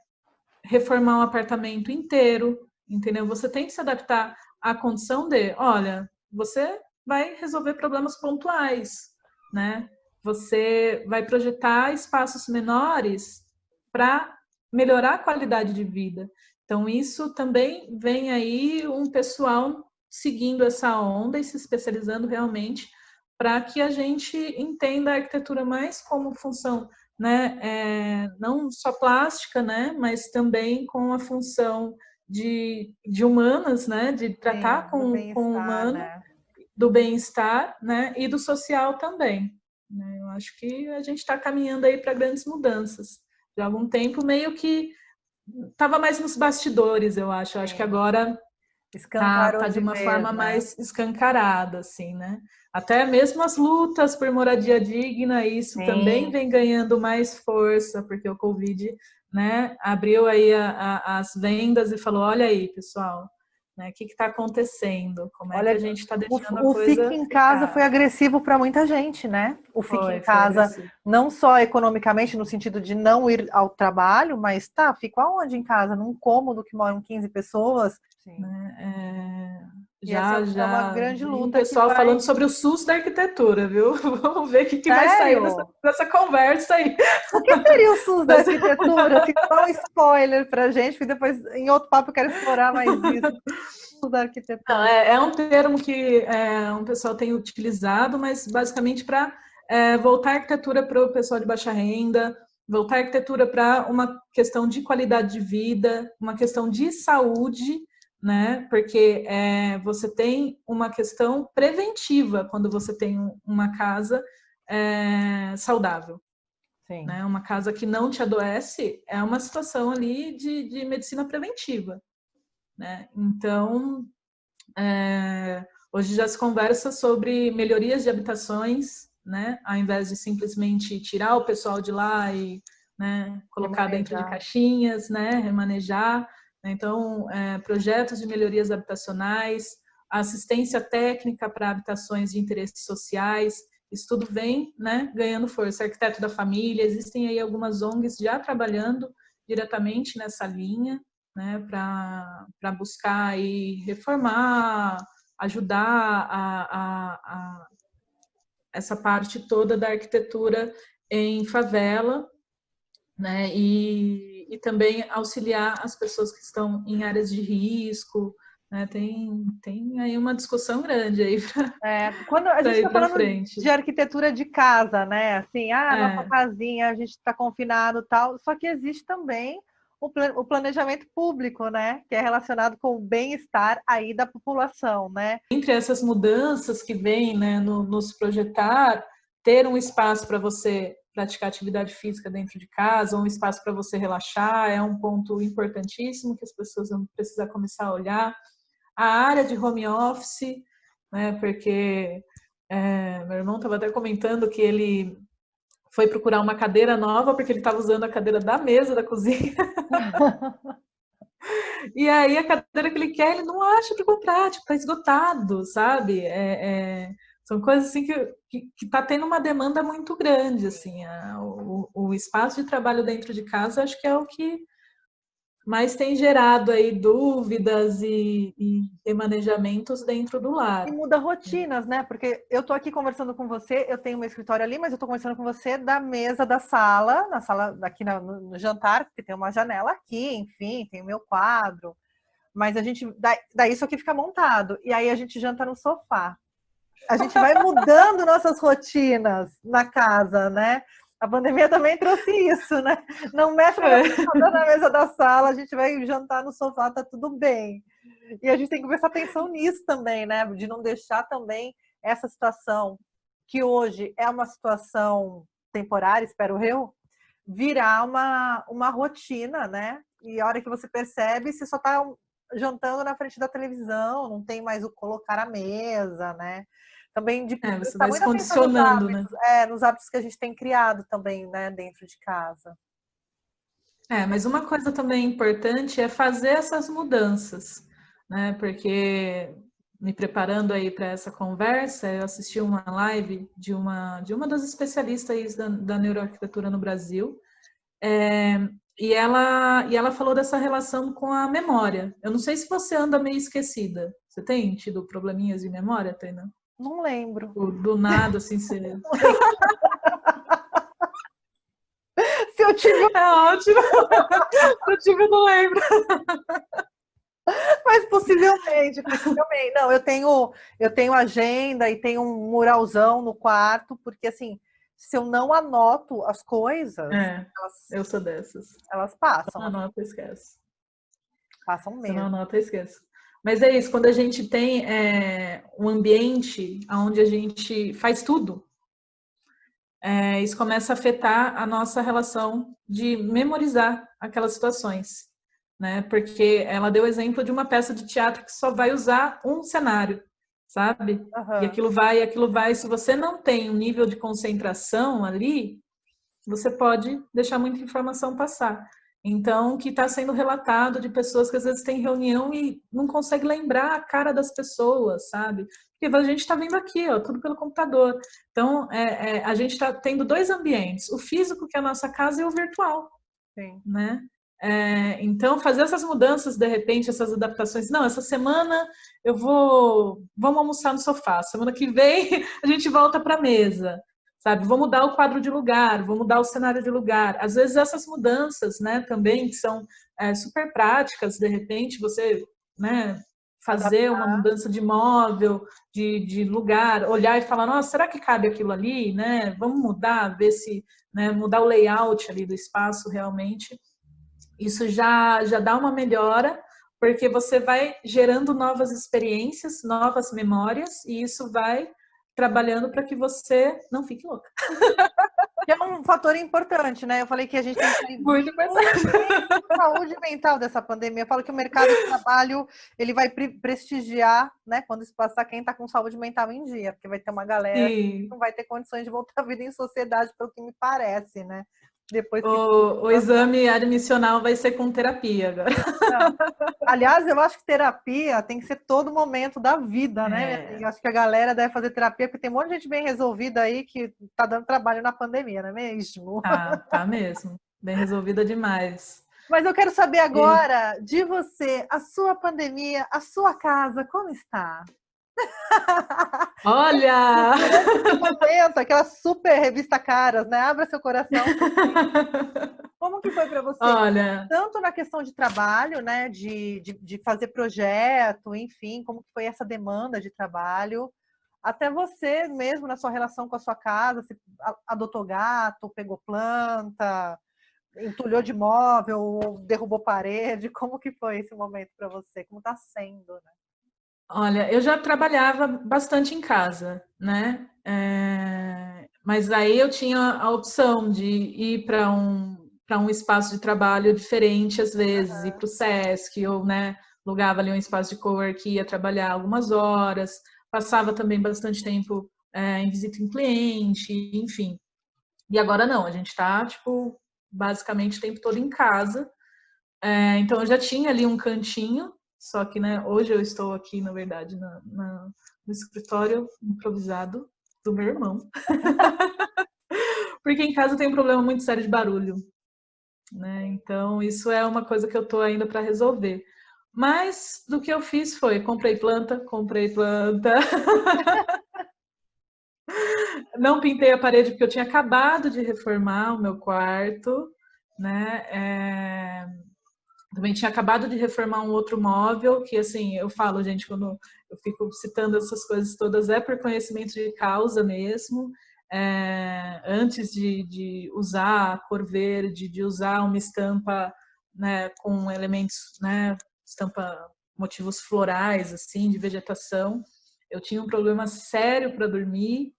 reformar um apartamento inteiro, entendeu? Você tem que se adaptar à condição de, olha, você vai resolver problemas pontuais, né? Você vai projetar espaços menores para melhorar a qualidade de vida. Então, isso também vem aí um pessoal seguindo essa onda e se especializando realmente para que a gente entenda a arquitetura mais como função, né, não só plástica, né, mas também com a função de humanas, né, de tratar Sim, do com o bem-estar, humano, né? do bem-estar, né, e do social também. Né? Eu acho que a gente está caminhando aí para grandes mudanças. Já há algum tempo, meio que estava mais nos bastidores, eu acho. Eu acho que Sim. agora Escancarou tá de de uma vez, forma né? mais escancarada, assim, né? Até mesmo as lutas por moradia digna, isso também Sim. vem ganhando mais força, porque o Covid, né, abriu aí as vendas e falou, olha aí, pessoal, né, o que está acontecendo? Como é que a Olha, gente está deixando a o Fique coisa em Casa foi ficar? agressivo para muita gente, né? O Fique em Foi Casa, agressivo. não só economicamente, no sentido de não ir ao trabalho, mas tá, fico aonde em casa? Num cômodo que moram 15 pessoas. Sim. Né? E essa é uma Já grande vi um luta que pessoal vai. falando sobre o SUS da arquitetura, viu? Vamos ver o que vai sair Sério? dessa conversa aí. O que seria o SUS da Mas, arquitetura? Assim, só um spoiler pra gente, porque depois, em outro papo, eu quero explorar mais isso. SUS da não, arquitetura. é um termo que um pessoal tem utilizado, mas basicamente para voltar a arquitetura para o pessoal de baixa renda, voltar a arquitetura para uma questão de qualidade de vida, uma questão de saúde, né? Porque você tem uma questão preventiva quando você tem uma casa saudável. Sim. Né? Uma casa que não te adoece é uma situação ali de medicina preventiva. Né? Então, hoje já se conversa sobre melhorias de habitações, né? Ao invés de simplesmente tirar o pessoal de lá e, né, colocar dentro de Remanejar. caixinhas, né, remanejar. Né? Então, projetos de melhorias habitacionais, assistência técnica para habitações de interesses sociais, isso tudo vem, né, ganhando força. Arquiteto da família, existem aí algumas ONGs já trabalhando diretamente nessa linha, né, para buscar e reformar, ajudar essa parte toda da arquitetura em favela, né, e também auxiliar as pessoas que estão em áreas de risco, né, tem aí uma discussão grande aí Quando a gente para ir está para falando frente. de arquitetura de casa, né? Assim, nossa É, casinha, a gente está confinado e tal. Só que existe também o planejamento público, né? Que é relacionado com o bem-estar aí da população, né? entre essas mudanças que vêm, né, nos projetar, ter um espaço para você praticar atividade física dentro de casa, um espaço para você relaxar, é um ponto importantíssimo que as pessoas vão precisar começar a olhar. A área de home office, né, porque meu irmão estava até comentando que ele foi procurar uma cadeira nova porque ele estava usando a cadeira da mesa da cozinha. E aí a cadeira que ele quer, ele não acha para comprar, tipo, tá esgotado, sabe? São coisas assim que tá tendo uma demanda muito grande, assim. O espaço de trabalho dentro de casa, acho que é o que mais tem gerado aí dúvidas e remanejamentos dentro do E lar. muda rotinas, né? Porque eu tô aqui conversando com você, eu tenho meu escritório ali, mas eu tô conversando com você da mesa da sala, na sala aqui no jantar, porque tem uma janela aqui, enfim, tem o meu quadro. Mas a gente, daí isso aqui fica montado. E aí a gente janta no sofá. A gente vai mudando nossas rotinas na casa, né? A pandemia também trouxe isso, né? Não mexe no meu É. computador na mesa da sala, a gente vai jantar no sofá, tá tudo bem. E a gente tem que prestar atenção nisso também, né? De não deixar também essa situação, que hoje é uma situação temporária, espero eu, virar uma rotina, né? E a hora que você percebe, você só está jantando na frente da televisão, não tem mais o colocar à mesa, né? Também de Você prestar vai se muita atenção condicionando, né? nos hábitos que a gente tem criado também, né, dentro de casa. Mas uma coisa também importante é fazer essas mudanças, né? Porque me preparando aí para essa conversa, eu assisti uma live de uma das especialistas aí da neuroarquitetura no Brasil, e ela falou dessa relação com a memória. Eu não sei se você anda meio esquecida. Você tem tido probleminhas de memória, Taina? Não lembro. Do nada, assim, você... Se eu Eu tive, É ótimo. Eu tive, eu não lembro. mas possivelmente. Não, eu tenho agenda e tenho um muralzão no quarto, porque assim, se eu não anoto as coisas, É, elas, eu sou dessas. elas Se passam, não assim, anota, esquece. passam Se não mesmo. anota, esquece. Mas é isso, quando a gente tem um ambiente onde a gente faz tudo, isso começa a afetar a nossa relação de memorizar aquelas situações, né? Porque ela deu o exemplo de uma peça de teatro que só vai usar um cenário, sabe? E Aham. aquilo vai, e aquilo vai. Se você não tem um nível de concentração ali, você pode deixar muita informação passar. Então, o que está sendo relatado de pessoas que às vezes têm reunião e não consegue lembrar a cara das pessoas, sabe? Porque a gente está vendo aqui, ó, tudo pelo computador. Então, a gente está tendo dois ambientes, o físico, que é a nossa casa, e o virtual, Sim. né? Então, fazer essas mudanças, de repente, essas adaptações. Não, essa semana vamos almoçar no sofá. Semana que vem a gente volta para a mesa, sabe? Vou mudar o quadro de lugar, vou mudar o cenário de lugar. Às vezes essas mudanças, né, também que são super práticas, de repente você, né, fazer uma Adaptar. mudança de móvel, de lugar, olhar e falar, nossa, será que cabe aquilo ali, né? Vamos mudar, ver se, né, mudar o layout ali do espaço realmente. Isso já dá uma melhora, porque você vai gerando novas experiências, novas memórias, e isso vai trabalhando para que você não fique louca. Que é um fator importante, né? Eu falei que a gente tem que sair Muito vivo importante. e com saúde mental dessa pandemia. Eu falo que o mercado de trabalho ele vai prestigiar, né? Quando isso passar, quem está com saúde mental em dia, porque vai ter uma galera que Sim. não vai ter condições de voltar à vida em sociedade, pelo que me parece, né? Depois que O exame admissional vai ser com terapia agora. não. Aliás, eu acho que terapia tem que ser todo momento da vida, né, minha É, amiga? Acho que a galera deve fazer terapia, porque tem um monte de gente bem resolvida aí que tá dando trabalho na pandemia, não é mesmo? tá mesmo. Bem resolvida demais. Mas eu quero saber E, agora de você, a sua pandemia, a sua casa, como está? olha! Durante esse momento, aquela super revista Caras, né? Abra seu coração. Como que foi para você? Olha, Tanto na questão de trabalho, né? De fazer projeto, enfim, como que foi essa demanda de trabalho, até você mesmo na sua relação com a sua casa, se adotou gato, pegou planta, entulhou de móvel, ou derrubou parede, como que foi esse momento para você? Como está sendo, né? olha, eu já trabalhava bastante em casa, né? Mas aí eu tinha a opção de ir para um espaço de trabalho diferente às vezes, ir para o Sesc, ou, né, alugava ali um espaço de coworking, ia trabalhar algumas horas, passava também bastante tempo em visita em cliente, enfim. E agora não, a gente está, tipo, basicamente o tempo todo em casa. Então eu já tinha ali um cantinho, só que, né, hoje eu estou aqui, na verdade, no escritório improvisado do meu irmão. Porque em casa tem um problema muito sério de barulho, né? Então isso é uma coisa que eu estou ainda para resolver. Mas do que eu fiz foi, comprei planta, não pintei a parede porque eu tinha acabado de reformar o meu quarto, né? Também tinha acabado de reformar um outro móvel, que assim, eu falo, gente, quando eu fico citando essas coisas todas, é por conhecimento de causa mesmo. Antes de usar a cor verde, de usar uma estampa, né, com elementos, né, estampa, motivos florais, assim, de vegetação, eu tinha um problema sério para dormir.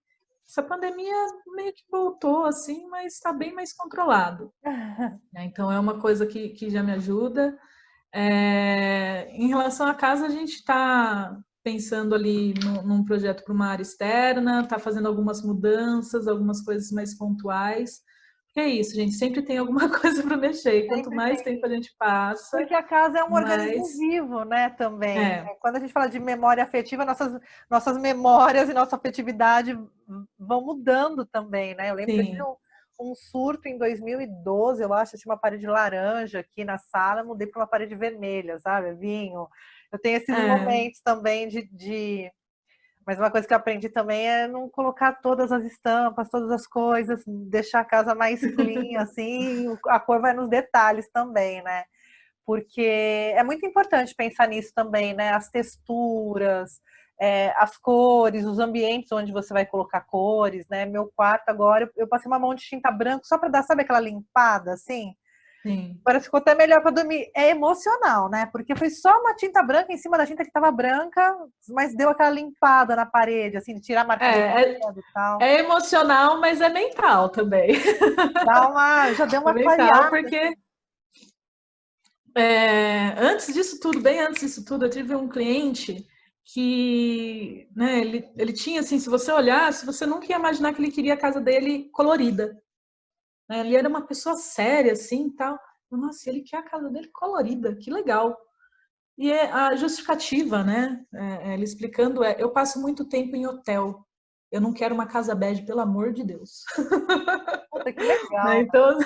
Essa pandemia meio que voltou, assim, mas está bem mais controlado, né? Então é uma coisa que já me ajuda. Em relação à casa, a gente está pensando ali num projeto para uma área externa, está fazendo algumas mudanças, algumas coisas mais pontuais. Porque é isso, gente, sempre tem alguma coisa para mexer. E quanto Sempre mais tem. tempo a gente passa, Porque a casa é um organismo mais. vivo, né, também. É, Quando a gente fala de memória afetiva, nossas memórias e nossa afetividade vão mudando também, né? Eu lembro que eu tive sim. um surto em 2012, eu acho, eu tinha uma parede laranja aqui na sala, mudei para uma parede vermelha, sabe? Vinho. Eu tenho esses É, momentos também de Mas uma coisa que eu aprendi também é não colocar todas as estampas, todas as coisas, deixar a casa mais clean, assim, a cor vai nos detalhes também, né? Porque é muito importante pensar nisso também, né? As texturas, as cores, os ambientes onde você vai colocar cores, né? Meu quarto agora, eu passei uma mão de tinta branca só para dar, sabe, aquela limpada, assim? Sim. Parece que ficou até melhor para dormir. É emocional, né? Porque foi só uma tinta branca em cima da tinta que estava branca, mas deu aquela limpada na parede, assim, de tirar a marca de É, dedo e tal. é emocional, mas é mental também. Já deu É uma mental, clareada. porque antes disso tudo, bem antes disso tudo, eu tive um cliente que, né, ele tinha assim, se você olhasse, você nunca ia imaginar que ele queria a casa dele colorida. Né? Ele era uma pessoa séria, assim, tal. Nossa, ele quer a casa dele colorida, que legal. E a justificativa, né? Ele explicando eu passo muito tempo em hotel. Eu não quero uma casa bege, pelo amor de Deus. Puta, que Né? legal.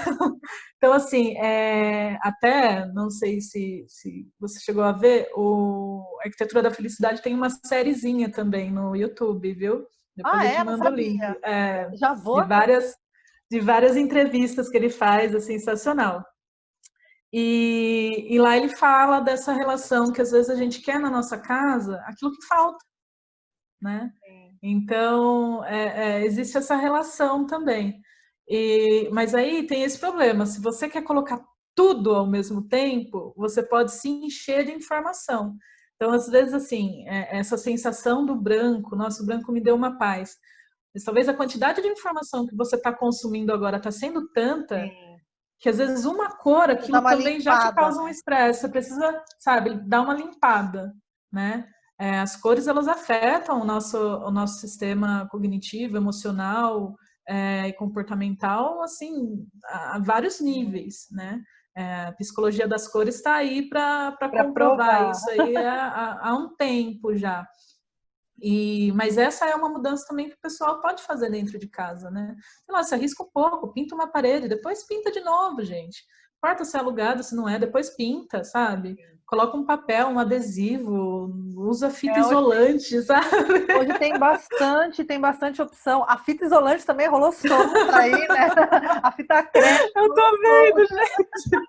Então assim, até não sei se você chegou a ver, a Arquitetura da Felicidade tem uma sériezinha também no YouTube, viu? Depois Ah, eu te Não mando o link. sabia. Já De vou. várias, de várias entrevistas que ele faz, é sensacional. E lá ele fala dessa relação que às vezes a gente quer na nossa casa aquilo que falta, né? Então, existe essa relação também. Mas aí tem esse problema, se você quer colocar tudo ao mesmo tempo, você pode se encher de informação. Então, às vezes, assim, essa sensação do branco, nossa, o branco me deu uma paz. Mas talvez a quantidade de informação que você está consumindo agora está sendo tanta Sim. que às vezes uma cor, Dá aquilo uma também já te limpada, causa um né? estresse. Você precisa, sabe, dar uma limpada, né? As cores, elas afetam o nosso sistema cognitivo, emocional, e comportamental, assim, a vários níveis, né? A psicologia das cores está aí para Para comprovar provar. isso aí há um tempo já. Mas essa é uma mudança também que o pessoal pode fazer dentro de casa, né? Sei lá, se arrisca um pouco, pinta uma parede, depois pinta de novo, gente. Importa se é alugado, se não é, depois pinta, sabe? Coloca um papel, um adesivo, usa fita Hoje, isolante, sabe? hoje tem bastante opção. A fita isolante também rolou solta aí, né? A fita crepe Eu rolou tô vendo, solta. gente.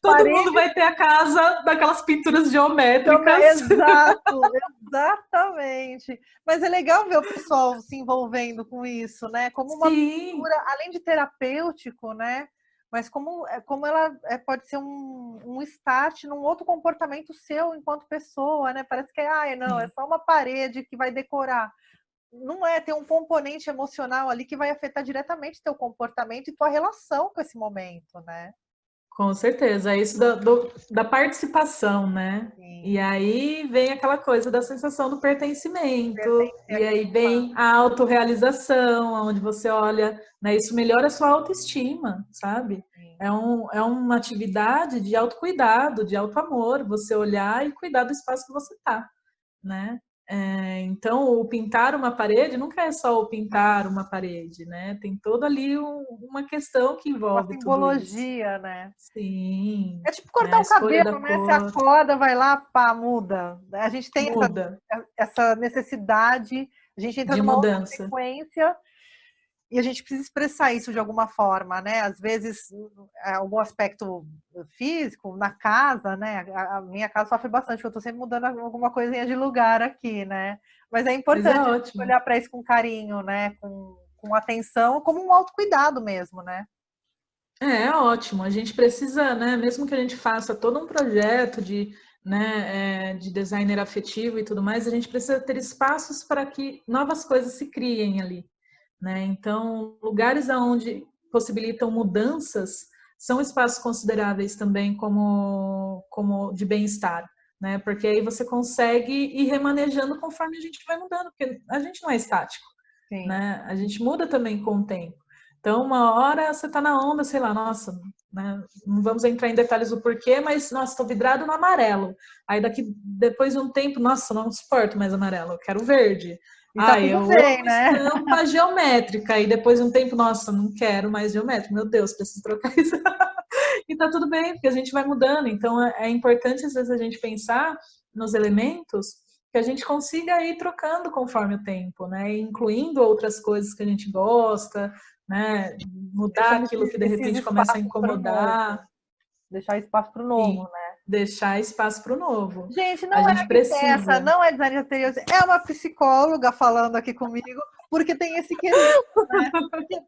Todo mundo Parede vai ter a casa daquelas pinturas geométricas. exato, exatamente. Mas é legal ver o pessoal se envolvendo com isso, né? Como uma Sim, pintura, além de terapêutico, né? Mas como ela pode ser um start num outro comportamento seu enquanto pessoa, né? Parece que não, é sim. só uma parede que vai decorar. Não é, tem um componente emocional ali que vai afetar diretamente teu comportamento e tua relação com esse momento, né? Com certeza, é isso da participação, né? Sim, E aí vem aquela coisa da sensação do pertencimento, pertencer e àquele aí vem espaço. a autorrealização, onde você olha, né? Isso melhora a sua autoestima, sabe? Sim. É uma atividade de autocuidado, de autoamor, você olhar e cuidar do espaço que você está, né? Então, o pintar uma parede nunca é só o pintar uma parede, né? Tem toda ali uma questão que Uma envolve tudo isso. simbologia, né? Sim, É tipo né? A cortar o escolha da cabelo, né? Você cor acorda, vai lá, pá, muda. A gente tem muda essa necessidade, a gente entra de numa outra mudança. frequência e a gente precisa expressar isso de alguma forma, né? Às vezes, algum aspecto físico, na casa, né? A minha casa sofre bastante, porque eu estou sempre mudando alguma coisinha de lugar aqui, né? Mas é Mas é importante ótimo. olhar para isso com carinho, né? Com atenção, como um autocuidado mesmo, né? É ótimo. A gente precisa, né? Mesmo que a gente faça todo um projeto de designer afetivo e tudo mais, a gente precisa ter espaços para que novas coisas se criem ali, né? Então, lugares aonde possibilitam mudanças são espaços consideráveis também como de bem-estar, né? Porque aí você consegue ir remanejando conforme a gente vai mudando, porque a gente não é estático, Sim. né? A gente muda também com o tempo. Então, uma hora você está na onda, sei lá, nossa, né? Não vamos entrar em detalhes do porquê, mas, nossa, estou vidrado no amarelo. Aí, depois de um tempo, nossa, não suporto mais amarelo, eu quero verde. E tá Eu tudo bem, amo né? estampa geométrica. E depois de um tempo, nossa, não quero mais geométrica. Meu Deus, preciso trocar isso. E tá tudo bem, porque a gente vai mudando. Então, é importante, às vezes, a gente pensar nos elementos que a gente consiga ir trocando conforme o tempo, né? Incluindo outras coisas que a gente gosta, né? Mudar aquilo que de repente começa a incomodar. Deixar espaço para o novo, E né? deixar espaço para o novo. Gente, A não é gente arquiteta, precisa. não é designer de interiores, é uma psicóloga falando aqui comigo, porque tem esse quesito, né? Porque,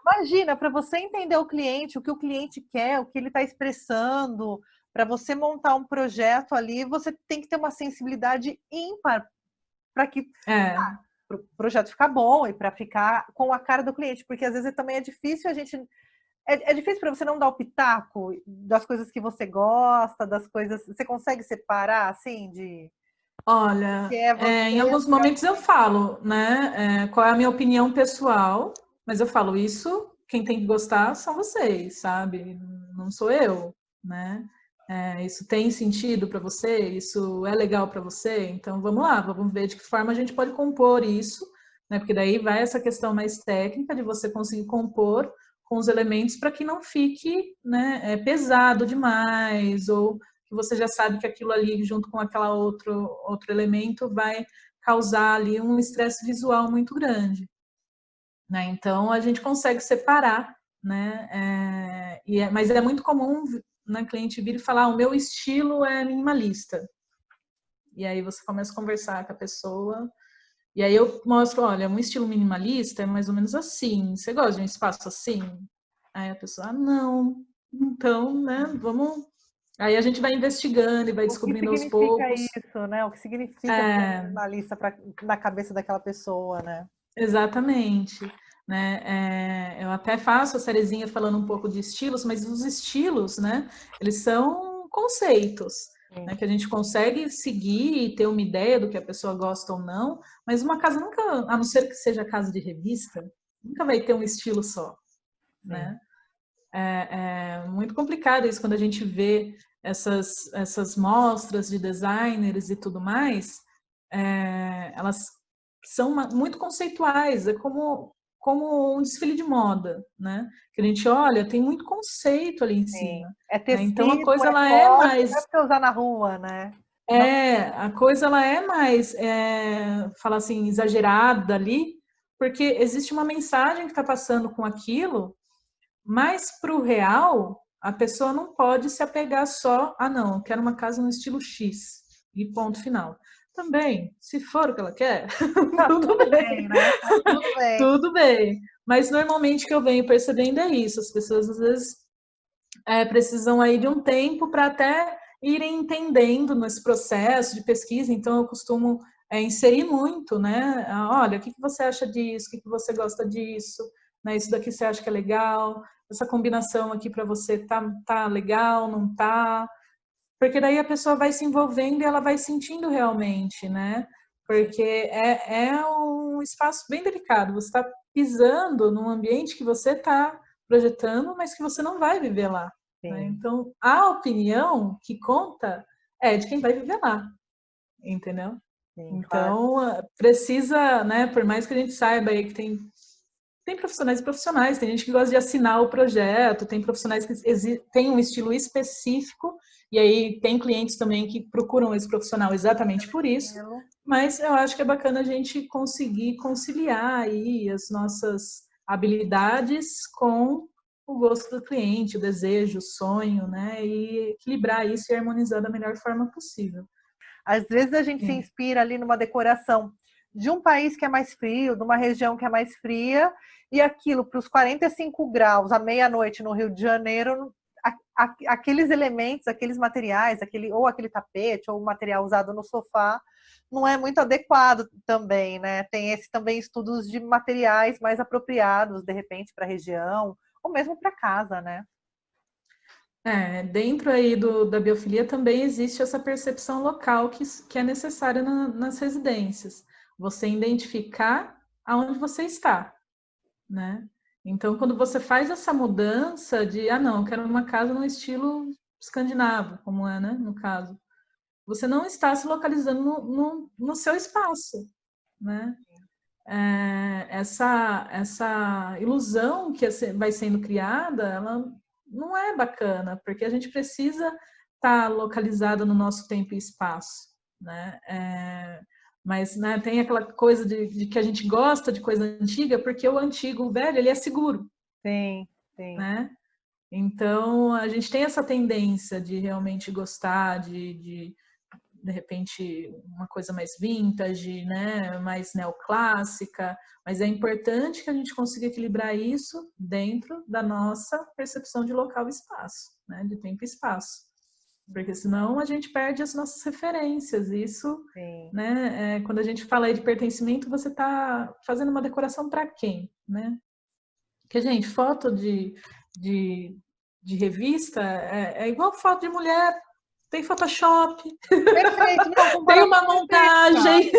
imagina, para você entender o cliente, o que o cliente quer, o que ele está expressando, para você montar um projeto ali, você tem que ter uma sensibilidade ímpar para que o projeto ficar bom e para ficar com a cara do cliente, porque às vezes também é difícil a gente. É difícil para você não dar o pitaco das coisas que você gosta, das coisas. Você consegue separar, assim, de. Que Olha, é você. em alguns momentos eu falo, né? Qual é a minha opinião pessoal, mas eu falo isso, quem tem que gostar são vocês, sabe? Não sou eu, né? Isso tem sentido para você? Isso é legal para você? Então vamos lá, vamos ver de que forma a gente pode compor isso, né? Porque daí vai essa questão mais técnica de você conseguir compor com os elementos para que não fique, né, pesado demais ou que você já sabe que aquilo ali, junto com aquela outro elemento, vai causar ali um estresse visual muito grande. Né? Então, a gente consegue separar, né? Mas é muito comum, né, cliente vir e falar, o meu estilo é minimalista. E aí você começa a conversar com a pessoa, e aí eu mostro, olha, um estilo minimalista é mais ou menos assim, você gosta de um espaço assim? Aí a pessoa, não, então, né, vamos. Aí a gente vai investigando e vai O que descobrindo aos significa poucos. isso, né? O que significa ser É, minimalista na cabeça daquela pessoa, né? exatamente. Né? Eu até faço a sériezinha falando um pouco de estilos, mas os estilos, né, eles são conceitos, né, Sim. que a gente consegue seguir e ter uma ideia do que a pessoa gosta ou não, mas uma casa nunca, a não ser que seja casa de revista, nunca vai ter um estilo só, Sim. né? É muito complicado isso quando a gente vê essas mostras de designers e tudo mais, elas são muito conceituais, é como um desfile de moda, né? Que a gente olha, tem muito conceito ali em Sim. cima, É né? Então a tecido, coisa é ela é corte, não é mais para você usar na rua, né? Não. a coisa ela é mais falar assim exagerada ali, porque existe uma mensagem que está passando com aquilo. Mas para o real, a pessoa não pode se apegar só, não, eu quero uma casa no estilo X, e ponto final. Também, se for o que ela quer, Tá tudo tudo bem, bem, né? Tá tudo bem. tudo bem. Mas normalmente o que eu venho percebendo é isso, as pessoas às vezes precisam aí de um tempo para até irem entendendo nesse processo de pesquisa, então eu costumo inserir muito, né? Olha, o que você acha disso? O que você gosta disso? Né? Isso daqui você acha que é legal? Essa combinação aqui para você tá legal, não tá? Porque daí a pessoa vai se envolvendo e ela vai sentindo realmente, né? Porque é um espaço bem delicado. Você está pisando num ambiente que você está projetando, mas que você não vai viver lá. Né? Sim, Então, a opinião que conta é de quem vai viver lá, entendeu? sim, claro. Então, precisa, né? Por mais que a gente saiba aí que tem profissionais e profissionais, tem gente que gosta de assinar o projeto, tem profissionais que têm um estilo específico, e aí tem clientes também que procuram esse profissional exatamente por isso, mas eu acho que é bacana a gente conseguir conciliar aí as nossas habilidades com o gosto do cliente, o desejo, o sonho, né? E equilibrar isso e harmonizar da melhor forma possível. Às vezes a gente se Sim. inspira ali numa decoração de um país que é mais frio, de uma região que é mais fria, e aquilo para os 45 graus à meia-noite no Rio de Janeiro, aqueles elementos, aqueles materiais, ou aquele tapete, ou o material usado no sofá, não é muito adequado também, né? Tem também estudos de materiais mais apropriados, de repente, para a região, ou mesmo para casa, né? Dentro aí da biofilia também existe essa percepção local que é necessária nas residências. Você identificar aonde você está, né? Então, quando você faz essa mudança de, não, eu quero uma casa no estilo escandinavo, como é, né, no caso, você não está se localizando no seu espaço, né? Essa ilusão que vai sendo criada, ela não é bacana, porque a gente precisa estar localizada no nosso tempo e espaço, né? Mas, né, tem aquela coisa de que a gente gosta de coisa antiga, porque o antigo, o velho, ele é seguro, Sim, sim. né? Então, a gente tem essa tendência de realmente gostar de repente, uma coisa mais vintage, né? Mais neoclássica, mas é importante que a gente consiga equilibrar isso dentro da nossa percepção de local e espaço, né? De tempo e espaço. Porque senão a gente perde as nossas referências. Isso, Sim. né? Quando a gente fala aí de pertencimento, você está fazendo uma decoração para quem, né? Porque, gente, foto de, de revista é igual foto de mulher. Tem Photoshop, Perfeito, não, tem comparação uma perfeita. montagem,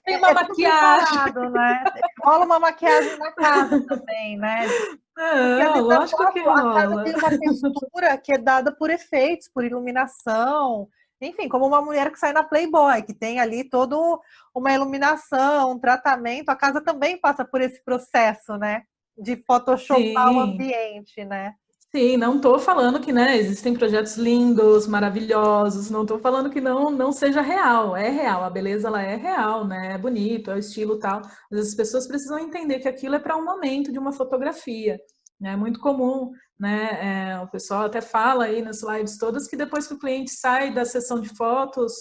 tem uma É tudo maquiagem. preparado, né? Rola uma maquiagem na casa também, né? Porque às Não, vezes a lógico que foto, a casa rola. tem uma textura que é dada por efeitos, por iluminação, enfim, como uma mulher que sai na Playboy, que tem ali todo uma iluminação, um tratamento, a casa também passa por esse processo, né? De photoshopar o Sim, ambiente, né? sim, não estou falando que, né, existem projetos lindos, maravilhosos, não estou falando que não seja real, é real, a beleza ela é real, né, é bonito, é o estilo tal, mas as pessoas precisam entender que aquilo é para um momento de uma fotografia, né, é muito comum, né, o pessoal até fala aí nas lives todas que depois que o cliente sai da sessão de fotos,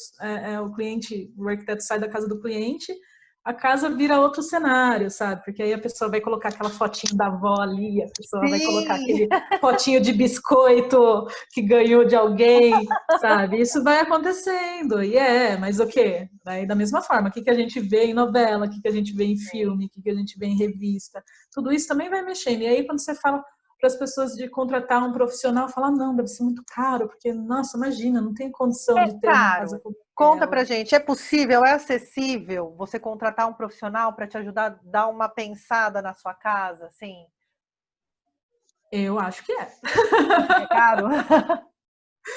o arquiteto sai da casa do cliente, a casa vira outro cenário, sabe? Porque aí a pessoa vai colocar aquela fotinho da avó ali, a pessoa vai colocar Sim, aquele potinho de biscoito que ganhou de alguém, sabe? Isso vai acontecendo, mas o quê? Daí, da mesma forma, o que a gente vê em novela, o que a gente vê em filme, o que a gente vê em revista, tudo isso também vai mexendo. E aí, quando você fala para as pessoas de contratar um profissional, fala, não, deve ser muito caro, porque, nossa, imagina, não tem condição é de ter uma casa caro. como Conta aquela. pra gente, é possível, é acessível você contratar um profissional para te ajudar a dar uma pensada na sua casa, assim? Eu acho que é. É caro?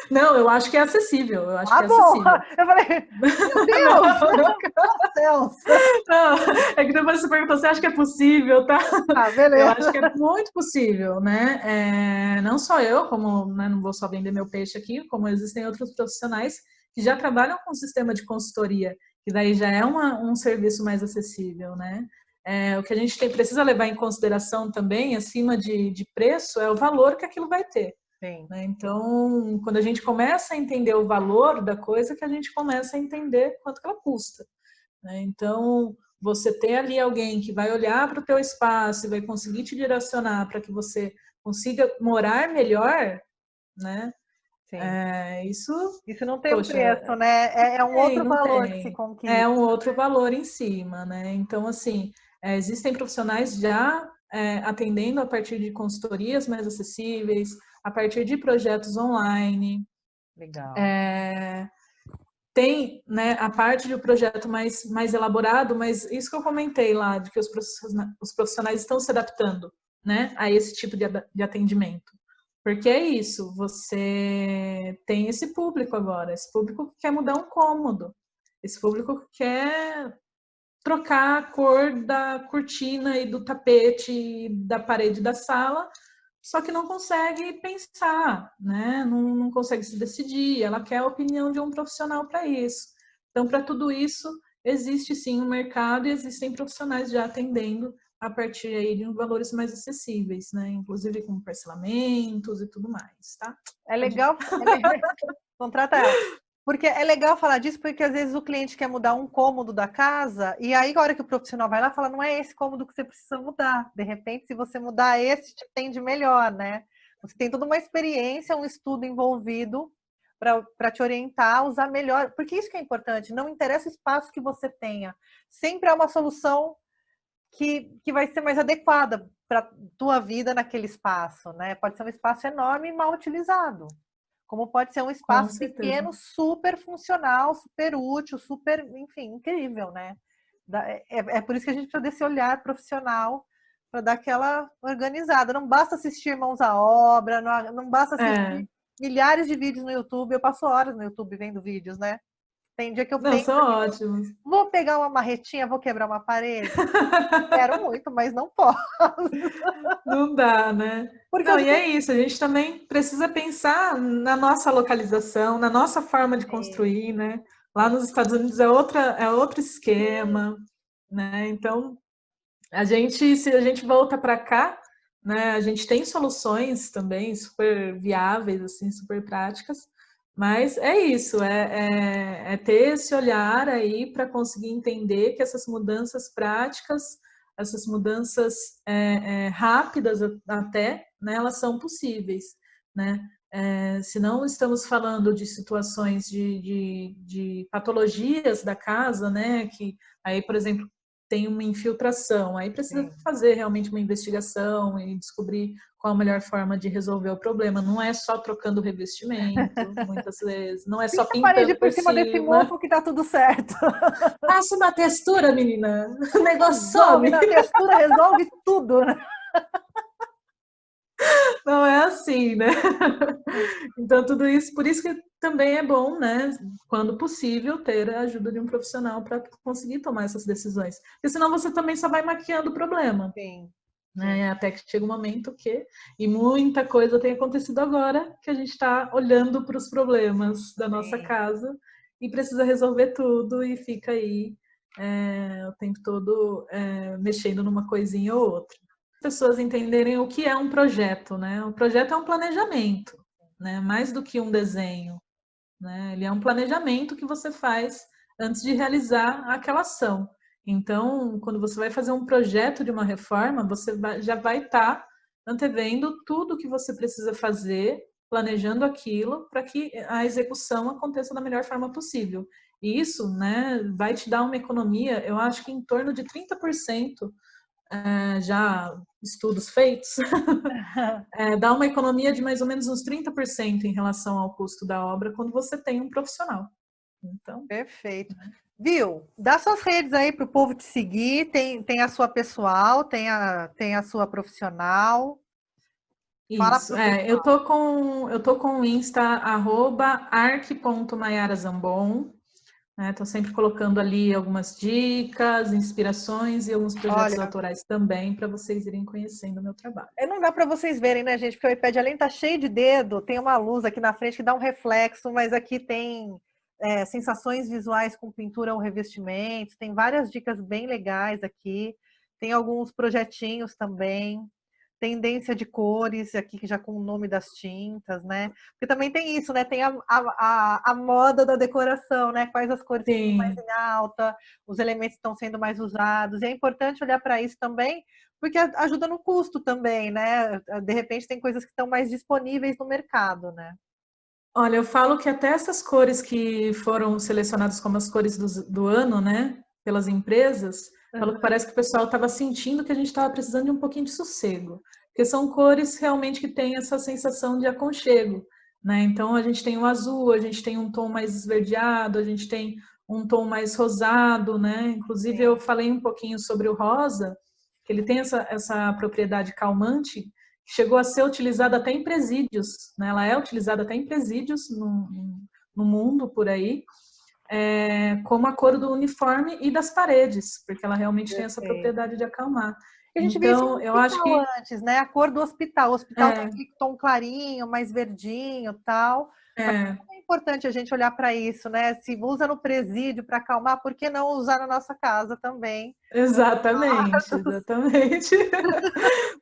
Não, eu acho que é acessível, eu acho Ah, que é bom! acessível. Eu falei, meu Deus! Não, não, Meu Deus! não, é que depois você perguntou, você acha que é possível, tá? Ah, Eu acho beleza. que é muito possível, né? Não só eu, como, né, não vou só vender meu peixe aqui, como existem outros profissionais que já trabalham com sistema de consultoria, que daí já é um serviço mais acessível, né? O que a gente precisa levar em consideração também, acima de preço, é o valor que aquilo vai ter. Sim. Né? Então, quando a gente começa a entender o valor da coisa, que a gente começa a entender quanto que ela custa. Né? Então, você ter ali alguém que vai olhar para o teu espaço e vai conseguir te direcionar para que você consiga morar melhor, né? Sim. Isso, Isso não tem um poxa, preço, né? É um outro não valor que se tem. É conquista. um outro valor em cima, né? Então, assim, existem profissionais já atendendo a partir de consultorias mais acessíveis, a partir de projetos online. Legal. Tem, né, a parte de um projeto mais elaborado, mas isso que eu comentei lá, de que os profissionais estão se adaptando, né, a esse tipo de atendimento. Porque é isso, você tem esse público agora, esse público que quer mudar um cômodo, esse público que quer trocar a cor da cortina e do tapete e da parede da sala, só que não consegue pensar, né? Não consegue se decidir, ela quer a opinião de um profissional para isso. Então, para tudo isso, existe sim um mercado e existem profissionais já atendendo a partir aí de valores mais acessíveis, né? Inclusive com parcelamentos e tudo mais, tá? É Pode ir. legal, contrata ela. Porque é legal falar disso, porque às vezes o cliente quer mudar um cômodo da casa, e aí, a hora que o profissional vai lá, fala, não é esse cômodo que você precisa mudar. De repente, se você mudar esse, te atende melhor, né? Você tem toda uma experiência, um estudo envolvido para te orientar a usar melhor. Porque isso que é importante, não interessa o espaço que você tenha. Sempre há uma solução que vai ser mais adequada para a tua vida naquele espaço, né? Pode ser um espaço enorme e mal utilizado, como pode ser um Com espaço certeza. pequeno, super funcional, super útil, super, enfim, incrível, né? É por isso que a gente precisa desse olhar profissional para dar aquela organizada. Não basta assistir Mãos à Obra, não basta É, assistir milhares de vídeos no YouTube. Eu passo horas no YouTube vendo vídeos, né? Tem dia que eu não, penso são assim, ótimos. vou pegar uma marretinha, vou quebrar uma parede. Quero muito, mas não posso. Não dá, né? Porque eu Não, e digo é isso, a gente também precisa pensar na nossa localização, na nossa forma de assim, construir, né? Lá nos Estados Unidos é outro esquema, né? Então, se a gente volta para cá, né, a gente tem soluções também super viáveis, assim, super práticas, mas é isso, é ter esse olhar aí para conseguir entender que essas mudanças práticas, essas mudanças rápidas até, né, elas são possíveis, né? Se não estamos falando de situações de patologias da casa, né, que aí, por exemplo, tem uma infiltração, aí precisa fazer realmente uma investigação e descobrir qual a melhor forma de resolver o problema. Não é só trocando o revestimento, muitas vezes, não é só Pinta a parede pintando por por cima desse cima. mofo que tá tudo certo. Passa uma textura, menina, o negócio Resolve some. na textura, resolve tudo, né? Não é assim, né? Então, tudo isso, por isso que também é bom, né, quando possível, ter a ajuda de um profissional para conseguir tomar essas decisões. Porque senão você também só vai maquiando o problema. Sim, sim. Né? Até que chega um momento que, e muita coisa tem acontecido agora, que a gente está olhando para os problemas da nossa Sim. casa e precisa resolver tudo e fica aí o tempo todo mexendo numa coisinha ou outra. As pessoas entenderem o que é um projeto, né? O projeto é um planejamento, né? Mais do que um desenho, né? Ele é um planejamento que você faz antes de realizar aquela ação. Então, quando você vai fazer um projeto de uma reforma, já vai estar antevendo tudo o que você precisa fazer, planejando aquilo para que a execução aconteça da melhor forma possível. E isso, né, vai te dar uma economia, eu acho que em torno de 30%, já estudos feitos, dá uma economia de mais ou menos uns 30% em relação ao custo da obra quando você tem um profissional. Então, Perfeito. Viu? Dá suas redes aí para o povo te seguir. Tem a sua pessoal, tem a sua profissional. Fala isso. para o Eu tô com o Insta, @arc.maiarazambon. Estou sempre colocando ali algumas dicas, inspirações e alguns projetos Olha, autorais também para vocês irem conhecendo o meu trabalho. não dá para vocês verem, né, gente? Porque o iPad, além de tá cheio de dedo, tem uma luz aqui na frente que dá um reflexo, mas aqui tem sensações visuais com pintura ou revestimentos, tem várias dicas bem legais aqui, tem alguns projetinhos também, tendência de cores aqui, que já com o nome das tintas, né? Porque também tem isso, né? Tem a moda da decoração, né? Quais as cores que estão mais Sim, em alta, os elementos que estão sendo mais usados. E é importante olhar para isso também, porque ajuda no custo também, né? De repente tem coisas que estão mais disponíveis no mercado, né? olha, eu falo que até essas cores que foram selecionadas como as cores do ano, né, pelas empresas, falo que Uhum. parece que o pessoal estava sentindo que a gente estava precisando de um pouquinho de sossego, porque são cores realmente que têm essa sensação de aconchego, né? Então a gente tem o azul, a gente tem um tom mais esverdeado, a gente tem um tom mais rosado, né? Inclusive eu Sim, falei um pouquinho sobre o rosa, que ele tem essa propriedade calmante, chegou a ser utilizada até em presídios, né? Ela é utilizada até em presídios no mundo por aí, como a cor do uniforme e das paredes, porque ela realmente tem essa perfeito. propriedade de acalmar. A gente vê isso no Então, eu acho hospital que antes, né? A cor do hospital. O hospital tem é, aquele tom clarinho, mais verdinho, tal. Mas é, é importante a gente olhar para isso, né? Se usa no presídio para acalmar, por que não usar na nossa casa também? exatamente, exatamente.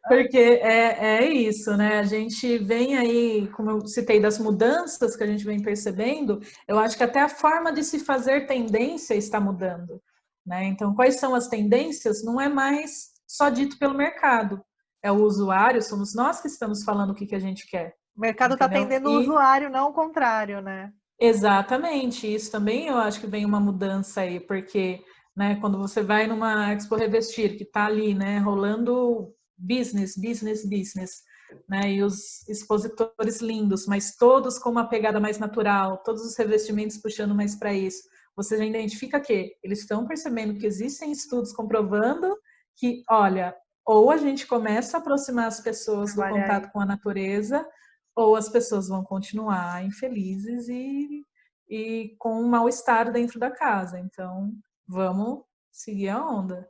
Porque é isso, né? A gente vem aí, como eu citei, das mudanças que a gente vem percebendo, eu acho que até a forma de se fazer tendência está mudando, né? Então, quais são as tendências? Não é mais só dito pelo mercado, é o usuário, somos nós que estamos falando o que a gente quer, O mercado está entendeu? atendendo o usuário, não o contrário, né? Exatamente, isso também eu acho que vem uma mudança aí, porque, né, quando você vai numa Expo Revestir, que está ali, né, rolando business, business, business, né, e os expositores lindos, mas todos com uma pegada mais natural, todos os revestimentos puxando mais para isso, você já identifica que eles estão percebendo que existem estudos comprovando que, olha, ou a gente começa a aproximar as pessoas do Trabalhar aí. contato com a natureza, ou as pessoas vão continuar infelizes e com um mal-estar dentro da casa. Então, vamos seguir a onda.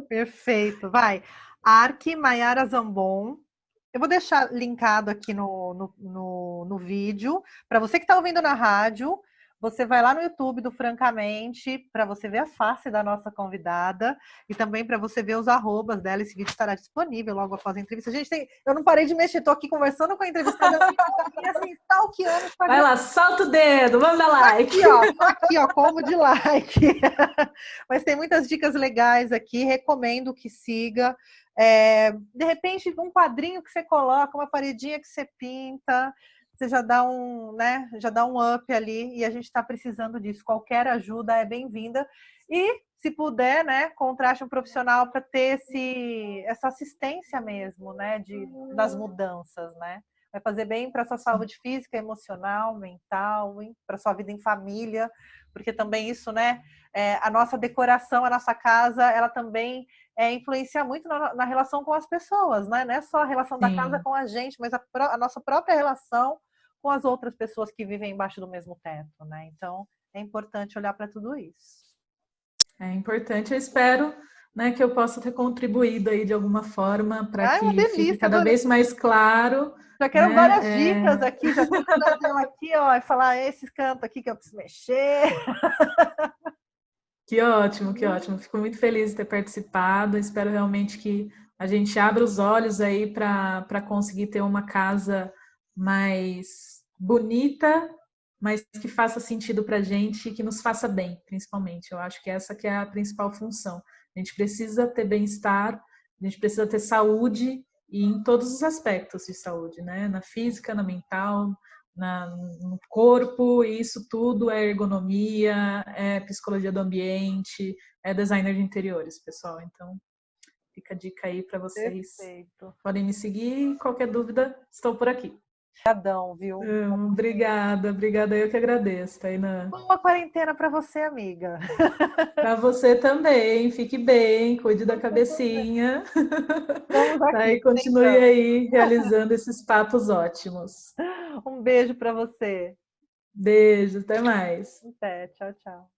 Perfeito. Vai. Arque Maiara Zambon. Eu vou deixar linkado aqui no vídeo. Para você que está ouvindo na rádio, você vai lá no YouTube do Francamente para você ver a face da nossa convidada e também para você ver os arrobas dela. Esse vídeo estará disponível logo após a entrevista. Gente, eu não parei de mexer, estou aqui conversando com a entrevistada e assim, stalkeando. Vai lá, solta o dedo, manda like. Aqui, ó, combo de like. Mas tem muitas dicas legais aqui, recomendo que siga. De repente, um quadrinho que você coloca, uma paredinha que você pinta, você já dá né, já dá um up ali, e a gente está precisando disso. Qualquer ajuda é bem-vinda. E, se puder, né, contrate um profissional para ter essa assistência mesmo, né, das mudanças, né? Vai fazer bem para a sua saúde física, emocional, mental, para a sua vida em família, porque também isso, né, a nossa decoração, a nossa casa, ela também influencia muito na relação com as pessoas, né? Não é só a relação da casa com a gente, mas a nossa própria relação com as outras pessoas que vivem embaixo do mesmo teto, né? Então, é importante olhar para tudo isso. É importante, eu espero, né, que eu possa ter contribuído aí de alguma forma para que fique cada vez mais claro. Já quero, né, várias dicas aqui, já vou trazer aqui, ó, e falar esses cantos aqui que eu preciso mexer. Que ótimo, que ótimo. Fico muito feliz de ter participado. Espero realmente que a gente abra os olhos aí para conseguir ter uma casa mais bonita, mas que faça sentido para a gente e que nos faça bem, principalmente. Eu acho que essa que é a principal função. A gente precisa ter bem-estar, a gente precisa ter saúde e em todos os aspectos de saúde, né? Na física, na mental, no corpo, e isso tudo é ergonomia, é psicologia do ambiente, é designer de interiores, pessoal. Então, fica a dica aí para vocês. Perfeito. Podem me seguir, qualquer dúvida, estou por aqui. Obrigadão, viu? Obrigada, eu que agradeço, Tainã. Boa quarentena para você, amiga. Para você também, fique bem, cuide da cabecinha. Vamos aqui. Tá, e continue aí realizando esses papos ótimos. Um beijo para você. Beijo, até mais. Até, tchau, tchau.